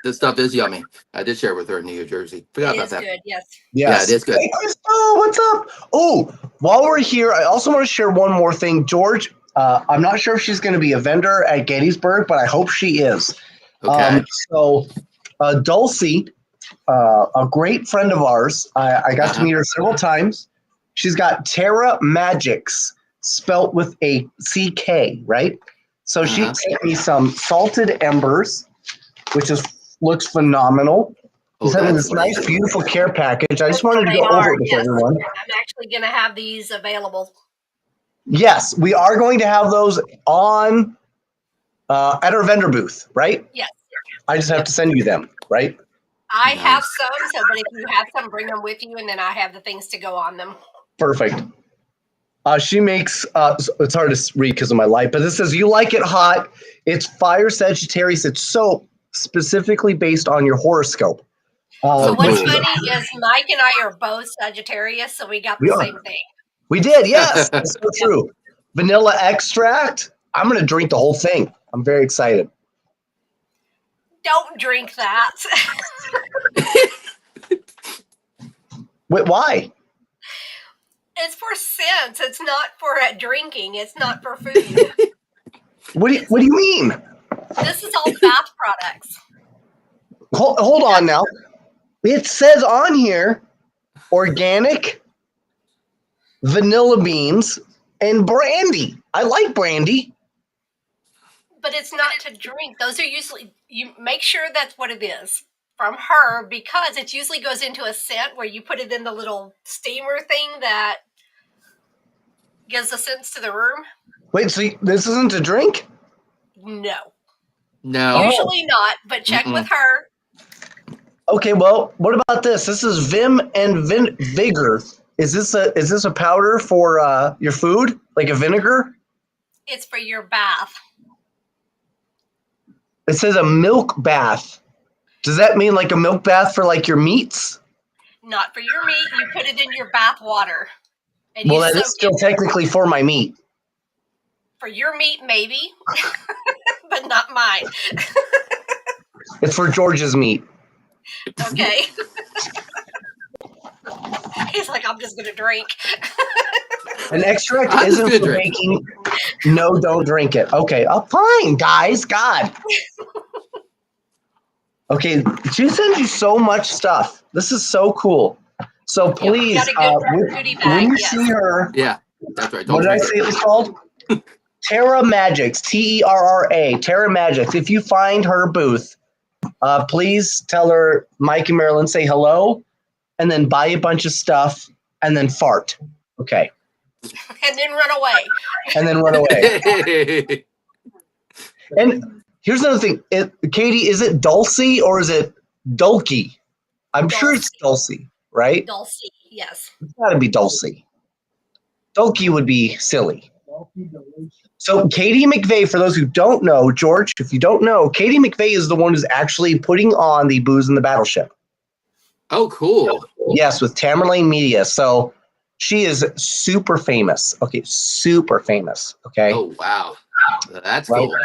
this stuff is yummy. I did share with her in New Jersey. Forgot It about is that. good, yes. Yes. Yeah, it is good. Hey, Crystal, what's up? Oh, while we're here, I also want to share one more thing. George, I'm not sure if she's going to be a vendor at Gettysburg, but I hope she is. Okay. Dulcie, a great friend of ours, I got to meet her several times. She's got Terra Magics, spelt with a CK, right? So she sent me some salted embers, which looks phenomenal. She's having this nice, beautiful care package. I just wanted to go over it with everyone. I'm actually going to have these available. Yes, we are going to have those on at our vendor booth, right? Yes. I just have to send you them, right? I have some, but if you have some, bring them with you, and then I have the things to go on them. Perfect. She makes, it's hard to read because of my light, but this says, you like it hot. It's Fire Sagittarius. It's so specifically based on your horoscope. So what's funny is Mike and I are both Sagittarius, so we got the same thing. We did, yes. That's so true. vanilla extract. I'm going to drink the whole thing. I'm very excited. Don't drink that. Wait, why? It's for scents. It's not for drinking. It's not for food. What do you mean? This is all bath products. Hold on now. It says on here organic, vanilla beans, and brandy. I like brandy. But it's not to drink. Those are usually, you make sure that's what it is from her, because it usually goes into a scent where you put it in the little steamer thing that gives the scents to the room. Wait, so this isn't a drink? No. No. Usually not, but check with her. Okay, well, what about this? This is Vim and Vigor. Is this a powder for your food, like a vinegar? It's for your bath. It says a milk bath. Does that mean like a milk bath for like your meats? Not for your meat. You put it in your bath water. And Well, you that soak is still it. technically for my meat. For your meat, maybe, but not mine. It's for George's meat. Okay. He's like, I'm just going to drink. An extract I'm just isn't gonna for drink. making. No, don't drink it. Okay, fine, guys. God. Okay, she sends you so much stuff. This is so cool. So please, got a good goodie bag, when you yes. see her, Yeah, that's right. what Don't did I drink say it was called? Terra Magics, Terra, Terra Magics. If you find her booth, please tell her Mike and MaryLynn say hello, and then buy a bunch of stuff, and then fart. Okay. And then run away. And then run away. it. And here's another thing. Katie, is it Dulcie or is it Dulcie? I'm sure it's Dulcie, right? Dulcie, yes. It's got to be Dulcie. Dulcie would be silly. So Katie McVeigh, for those who don't know, George, if you don't know, Katie McVeigh is the one who's actually putting on the Booze in the Battleship. Oh, cool. Yes, with Tamerlane Media. So she is super famous. Okay, super famous. Okay. Oh, wow. That's Right. cool.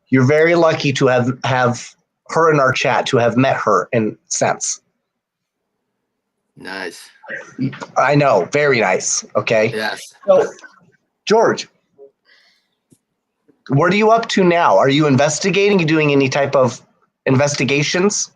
You're very lucky to have her in our chat, to have met her in sense. Nice. I know, very nice. Okay. Yes. So, George, what are you up to now? Are you investigating? You doing any type of investigations?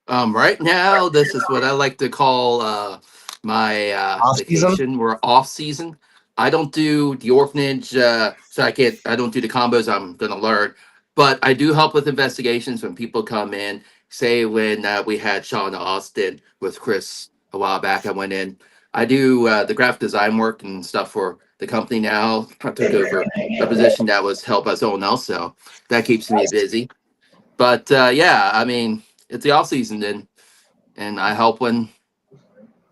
Right now, this is what I like to call my Off-season? vacation. We're off season. I don't do the orphanage, so I don't do the combos I'm gonna learn, but I do help with investigations when people come in. Say when we had Sean Austin with Chris a while back, I went in. I do the graphic design work and stuff for the company now. I took over a position that was held by someone else, so that keeps me busy. But yeah, I mean, it's the off season then, and I help when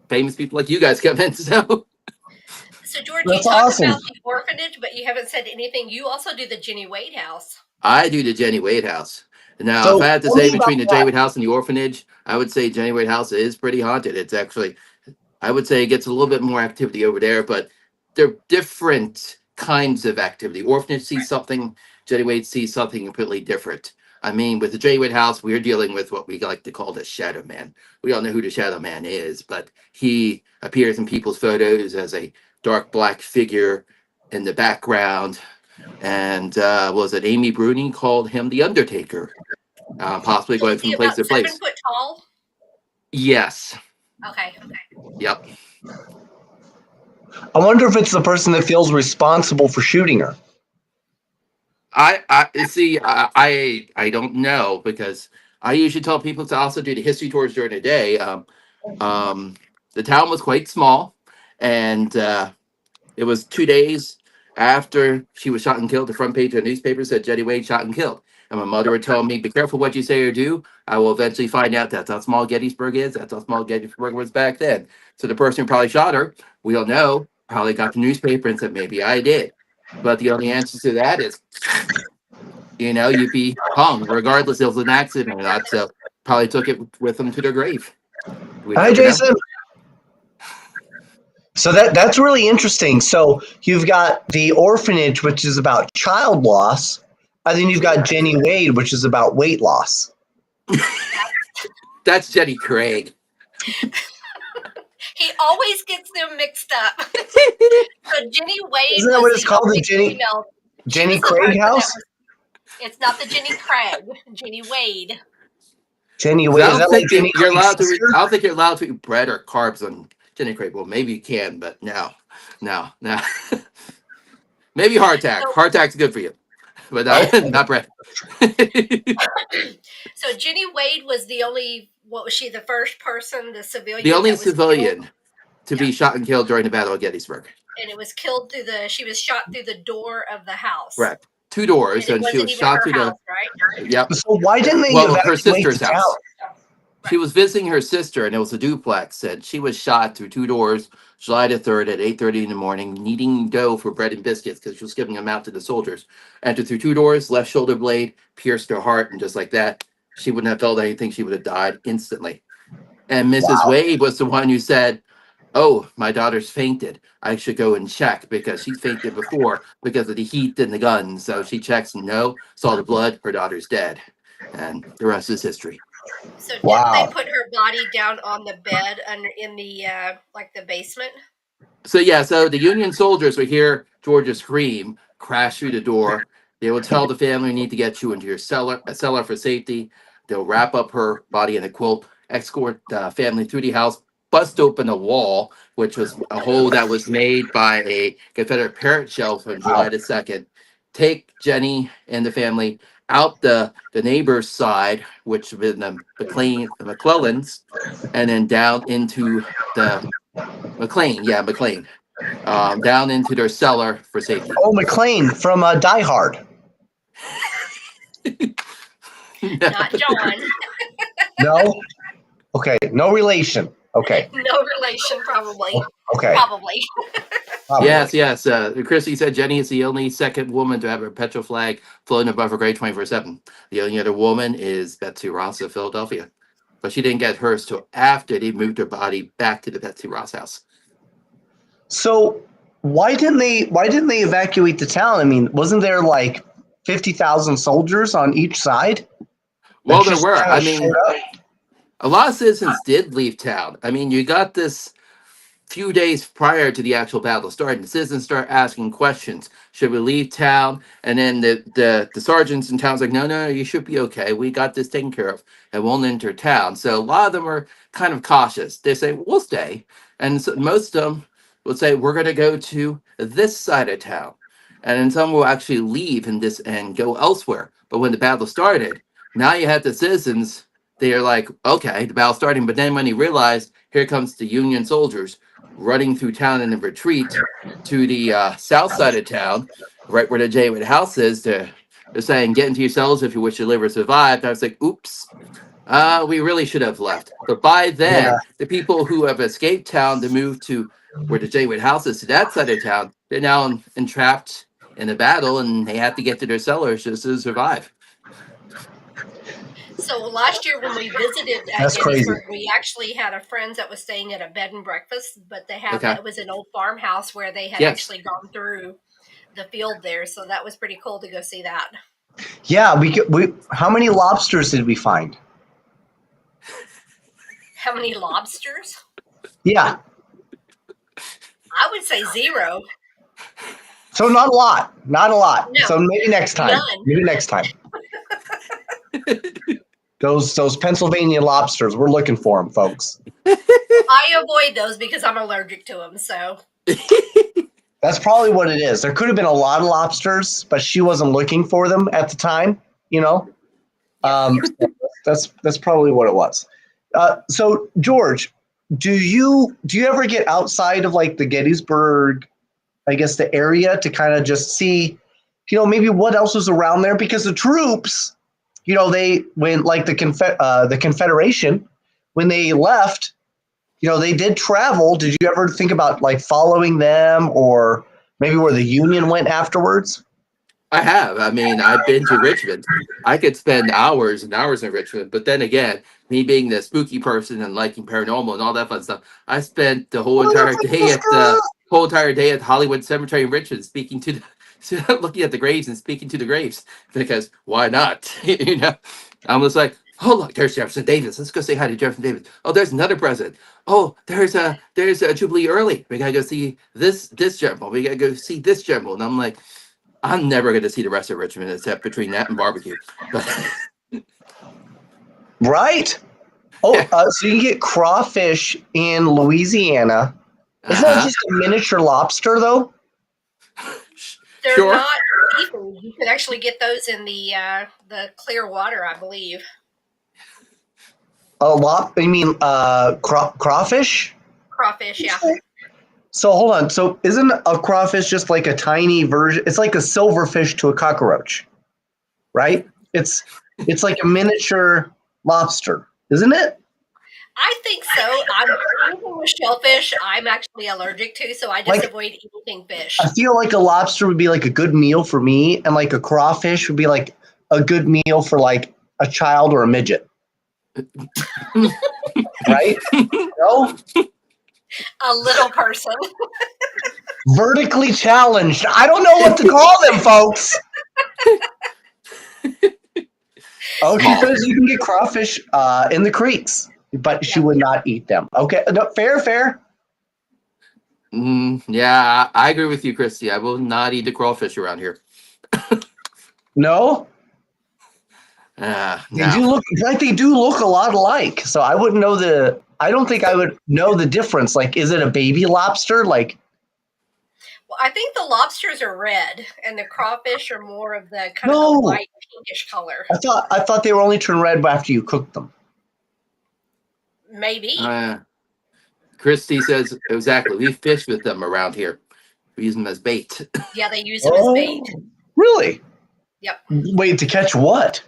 famous people like you guys come in. So George, That's you talked awesome. about the orphanage, but you haven't said anything. You also do the Jenny Wade house. I do the Jenny Wade house. Now, So if I had to tell say me between the about Jenny that. Wade house and the orphanage, I would say Jenny Wade house is pretty haunted. It's actually, I would say it gets a little bit more activity over there, but they're different kinds of activity. Orphanage sees something, Jenny Wade sees something completely different. I mean, with the Jenny Wade house, we're dealing with what we like to call the Shadow Man. We all know who the Shadow Man is, but he appears in people's photos as a dark black figure in the background. And was it Amy Bruni called him the Undertaker? Possibly going Is from he place about to place. 7 foot tall? Yes. Okay. Yep. I wonder if it's the person that feels responsible for shooting her. I see. I don't know because I usually tell people to also do the history tours during the day. The town was quite small, and it was 2 days after she was shot and killed. The front page of the newspaper said Jenny Wade shot and killed. And my mother would tell me, be careful what you say or do. I will eventually find out that's how small Gettysburg is. That's how small Gettysburg was back then. So the person who probably shot her, we don't know, probably got the newspaper and said, maybe I did. But the only answer to that is, you'd be hung regardless if it was an accident or not. So probably took it with them to their grave. We Hi, never know. Jason. So that's really interesting. So you've got the orphanage, which is about child loss, and then you've got Jenny Wade, which is about weight loss. That's Jenny Craig. He always gets them mixed up. So Jenny Wade Isn't that what it's the called? The only Jenny female. She Jenny was the Craig person that house? it's not the Jenny Craig. Jenny Wade. Jenny 'Cause Wade. Is that like Jenny you're Craig's allowed to. sister? I don't think you're allowed to eat bread or carbs on Jenny Craig. Well, maybe you can, but no. Maybe heart attack. So, Heart attack's good for you, but Oh, not bread. so Jenny Wade was the only. What was she? The first person, the civilian The only that was killed? civilian to Yeah. be shot and killed during the Battle of Gettysburg. And it was killed through the. She was shot through the door of the house. Correct. 2 And doors, it and she wasn't was even shot her through house, the. right? Yep. so why didn't they Well, her evacuate the sister's town? house. She was visiting her sister, and it was a duplex, and she was shot through 2 doors, July the 3rd at 8:30 in the morning, needing dough for bread and biscuits because she was giving them out to the soldiers. Entered through 2 doors, left shoulder blade, pierced her heart, and just like that, she wouldn't have felt anything. She would have died instantly. And Mrs. Wow. Wade was the one who said, "Oh, my daughter's fainted. I should go and check because she's fainted before because of the heat and the gun." So she checks, and no, saw the blood, her daughter's dead. And the rest is history. So didn't Wow. they put her body down on the bed under in the like the basement? So yeah, so the Union soldiers would hear Georgia scream, crash through the door. They will tell the family, "We need to get you into your a cellar for safety." They'll wrap up her body in a quilt, escort the family through the house, bust open a wall, which was a hole that was made by a Confederate parrot shell from July the 2nd. Take Jenny and the family out the neighbor's side, which was the McClellans, and then down into the McLean, down into their cellar for safety. Oh, McLean from Die Hard. Not John. No? Okay, no relation. Okay, No relation, probably. okay. Probably. Probably. Yes. Christy said Jenny is the only second woman to have her perpetual flag floating above her grave 24/7. The only other woman is Betsy Ross of Philadelphia, but she didn't get hers till after they moved her body back to the Betsy Ross house. So why didn't they evacuate the town? I mean, wasn't there like 50,000 soldiers on each side? Well, That there just were. kinda I mean, showed up? a lot of citizens did leave town. I mean, you got this few days prior to the actual battle starting, the citizens start asking questions. Should we leave town? And then the sergeants in town's like, no, you should be okay. We got this taken care of and won't enter town. So a lot of them are kind of cautious. They say, we'll stay. And so most of them will say, we're going to go to this side of town. And then some will actually leave and go elsewhere. But when the battle started, now you had the citizens, they are like, okay, the battle's starting. But then when he realized, here comes the Union soldiers running through town in a retreat to the south side of town, right where the Jay Liu house is. They're saying, get into your cells if you wish to live or survive. And I was like, oops, we really should have left. But by then, Yeah. the people who have escaped town to move to where the Jay Liu house is, to that side of town, they're now entrapped in a battle, and they have to get to their cellars just to survive. So last year when we visited That's Gettysburg, crazy. we actually had a friend that was staying at a bed and breakfast, but they had Okay. it was an old farmhouse where they had Yes. actually gone through the field there. So that was pretty cool to go see that. Yeah, we how many lobsters did we find? How many lobsters? Yeah. I would say 0. So not a lot. Not a lot. No. So maybe next time. None. Maybe next time. Those Pennsylvania lobsters, we're looking for them, folks. I avoid those because I'm allergic to them. So That's probably what it is. There could have been a lot of lobsters, but she wasn't looking for them at the time. You know, that's probably what it was. So George, do you ever get outside of like the Gettysburg, I guess, the area to kind of just see, maybe what else was around there? Because the troops, they when like the Confederation, when they left, they did travel. Did you ever think about like following them, or maybe where the Union went afterwards? I have. I mean, I've been to Richmond. I could spend hours and hours in Richmond, but then again, me being the spooky person and liking paranormal and all that fun stuff, I spent the whole entire day at Hollywood Cemetery in Richmond, speaking to the, looking at the graves and speaking to the graves because why not? You know, I was like, oh look, there's Jefferson Davis. Let's go say hi to Jefferson Davis. Oh, there's another president. Oh, there's a Jubilee Early. We gotta go see this general. We gotta go see this general. And I'm like, I'm never going to see the rest of Richmond except between that and barbecue. But Right? Oh, yeah. So you can get crawfish in Louisiana. Isn't that just a miniature lobster, though? They're Sure. not seafood. You can actually get those in the clear water, I believe. You mean crawfish? Crawfish, yeah. So hold on. So isn't a crawfish just like a tiny version? It's like a silverfish to a cockroach, right? It's like a miniature lobster, isn't it? I think so. Anything with shellfish, I'm actually allergic to, so I just avoid anything fish. I feel like a lobster would be like a good meal for me, and like a crawfish would be like a good meal for like a child or a midget. Right? No? A little person. Vertically challenged. I don't know what to call them, folks. Oh, she says you can get crawfish in the creeks, but she would not eat them. Okay, no, fair. Yeah, I agree with you, Christy. I will not eat the crawfish around here. No? No. They do look a lot alike. So I wouldn't know I don't think I would know the difference. Like, is it a baby lobster? Like, well, I think the lobsters are red, and the crawfish are more of the kind of the white pinkish color. I thought they were only turned red after you cooked them. Maybe. Christy says exactly. We fish with them around here. We use them as bait. Yeah, they use them as bait. Really? Yep. Wait, to catch what?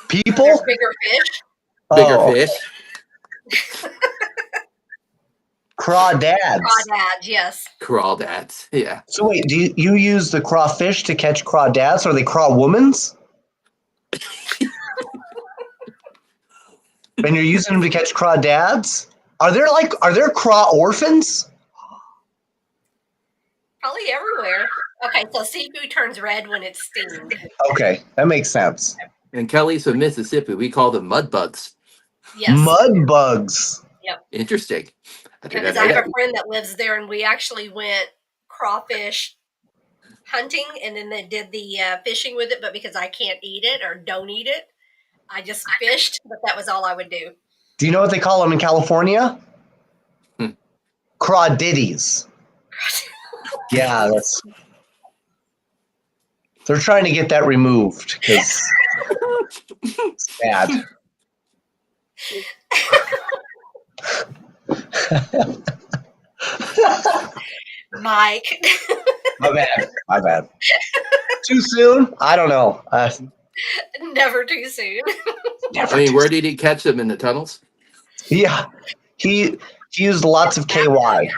People? They're bigger fish. Bigger fish. Crawdads. Crawdads, yes. Crawdads, yeah. So wait, do you use the crawfish to catch crawdads? Or are they crawwomans? And you're using them to catch crawdads? Are there craw orphans? Probably everywhere. Okay, so seafood turns red when it's steamed. Okay, that makes sense. And Kelly's from Mississippi. We call them mud bugs. Yes. Mud bugs. Yep. Interesting. Because I have a friend that lives there, and we actually went crawfish hunting, and then they did the fishing with it. But because I can't eat it or don't eat it, I just fished. But that was all I would do. Do you know what they call them in California? Crawdiddies. Yeah, they're trying to get that removed because it's bad. Mike. My bad. Too soon? I don't know. Never too soon. Where did he catch them, in the tunnels? Yeah, he used lots of KY.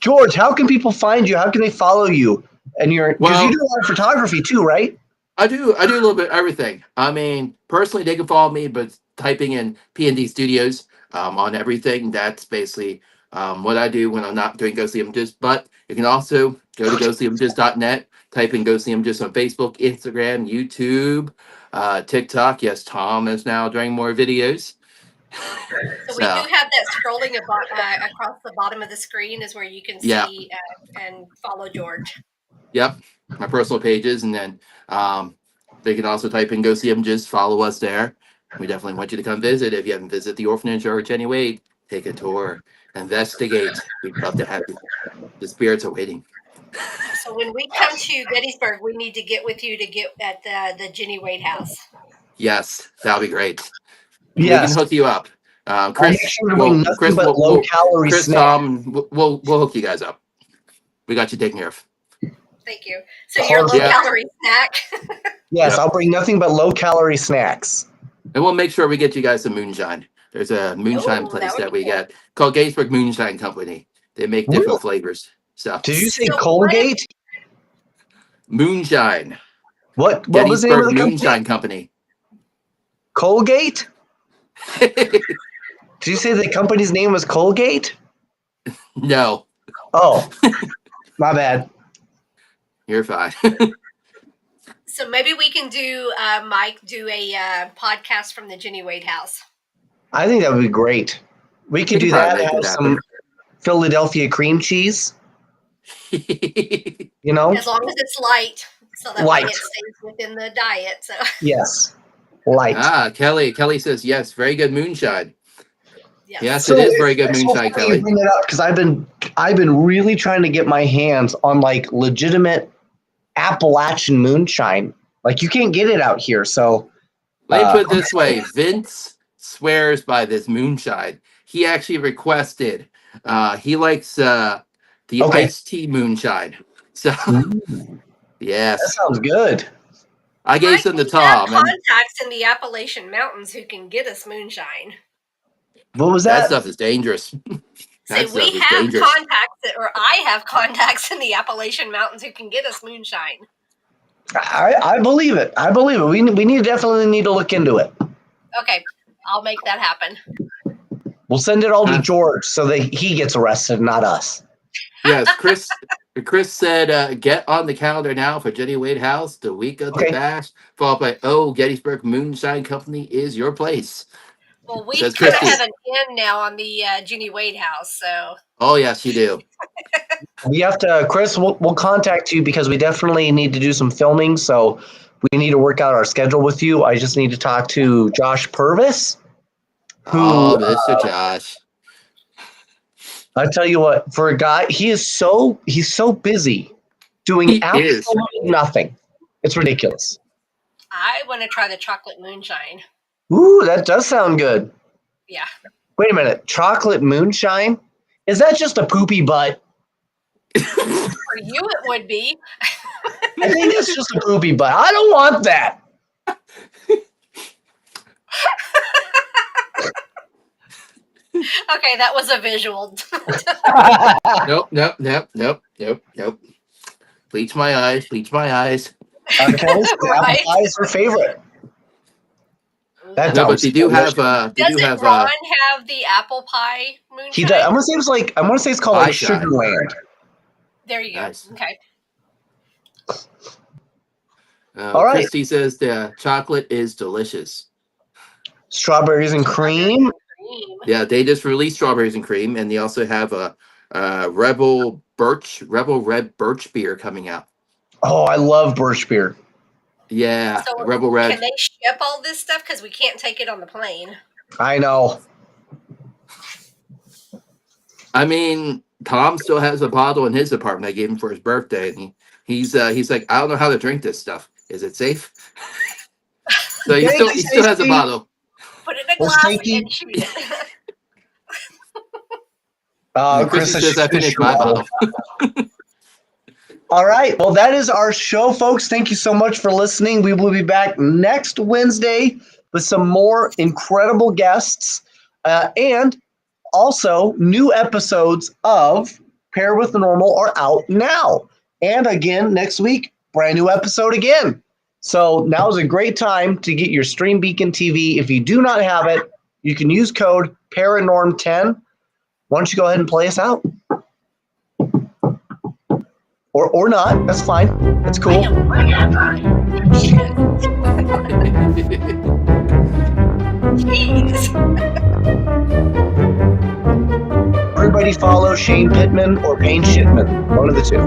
George, how can people find you? How can they follow you? And because you do a lot of photography too, right? I do a little bit of everything. I mean, personally, they can follow me, but typing in P&D Studios on everything, that's basically what I do when I'm not doing Ghostly Images. But you can also go to ghostlyimages.net, type in Ghostly Images on Facebook, Instagram, YouTube, TikTok. Yes, Tom is now doing more videos. So we do have that scrolling across the bottom of the screen is where you can see and follow George. Yep, my personal pages, and then they can also type in Ghostly Images, follow us there. We definitely want you to come visit. If you haven't visited the orphanage or Jenny Wade, take a tour, investigate. We'd love to have you. The spirits are waiting. So when we come to Gettysburg, we need to get with you to get at the Jenny Wade house. Yes, that'll be great. Yes. We can hook you up. Chris, low-calorie Chris, Tom, we'll hook you guys up. We got you taken care of. Thank you. So your low-calorie snack. Yes, I'll bring nothing but low-calorie snacks. And we'll make sure we get you guys some moonshine. There's a moonshine place that we get called Gettysburg Moonshine Company. They make different flavors. So Did you say So Colgate? moonshine. What was the name of Gettysburg the Moonshine Company. Colgate? Did you say the company's name was Colgate? No, Oh, my bad. you're fine. So maybe we can do, Mike, do a podcast from the Jenny Wade house. I think that would be great. We could do probably that. make Have it some Philadelphia cream cheese. You know, As long as it's light, so that Light. way it stays within the diet. So yes, light. Kelly says yes. Very good moonshine. Yes, So it is very good it's so moonshine, funny you Kelly. bring that up because I've been really trying to get my hands on like legitimate Appalachian moonshine. Like you can't get it out here. So Let me put it this way: Vince swears by this moonshine. He actually requested. He likes the Okay. iced tea moonshine. So that yes, sounds good. I gave Mike, some to we have Tom, and contacts in the Appalachian Mountains who can get us moonshine. What was that that? stuff is dangerous. Say That we stuff is have dangerous. contacts, or I have contacts in the Appalachian Mountains who can get us moonshine. I believe it. I believe it. We definitely need to look into it. Okay, I'll make that happen. We'll send it all to George so that he gets arrested, not us. Yes, Chris. Chris said, "Get on the calendar now for Jenny Wade House the week of the Okay. bash." Followed by, Gettysburg Moonshine Company is your place." Well, we Says kind of Christy. have an in now on the Jenny Wade house, so Oh yes, you do. We have to, Chris. We'll contact you because we definitely need to do some filming. So we need to work out our schedule with you. I just need to talk to Josh Purvis. Mr. Josh. I tell you what, for a guy, he's so busy doing He absolutely is. nothing. It's ridiculous. I want to try the chocolate moonshine. Ooh, that does sound good. Yeah. Wait a minute, chocolate moonshine? Is that just a poopy butt? For you, it would be. I think it's just a poopy butt. I don't want that. Okay, that was a visual. Nope. Bleach my eyes. Okay, so Right. apple pie is her favorite. That No, but sounds they do delicious. have. Doesn't Ron have the apple pie moonshine? He does. I want to say it's called like Pie shine. Sugarland. There you go. Nice. Okay. All right. Christy says the chocolate is delicious. Strawberries and cream. Cream. Yeah, they just released strawberries and cream, and they also have a Rebel Red Birch beer coming out. Oh, I love birch beer. Yeah, So Rebel Red. Can they ship all this stuff? Because we can't take it on the plane. I know. I mean, Tom still has a bottle in his apartment I gave him for his birthday, and he's like, I don't know how to drink this stuff. Is it safe? So he still has a bottle. Put it in a Well, glass Stinky. and shoot it. Chris says I finished my bottle. All right. Well, that is our show, folks. Thank you so much for listening. We will be back next Wednesday with some more incredible guests. And also, new episodes of Pair with the Normal are out now. And again, next week, brand new episode again. So now is a great time to get your Stream Beacon TV. If you do not have it, you can use code Paranorm10. Why don't you go ahead and play us out? Or not. That's fine. That's cool. Jeez. Everybody follow Shane Pittman or Payne Shipman. One of the two.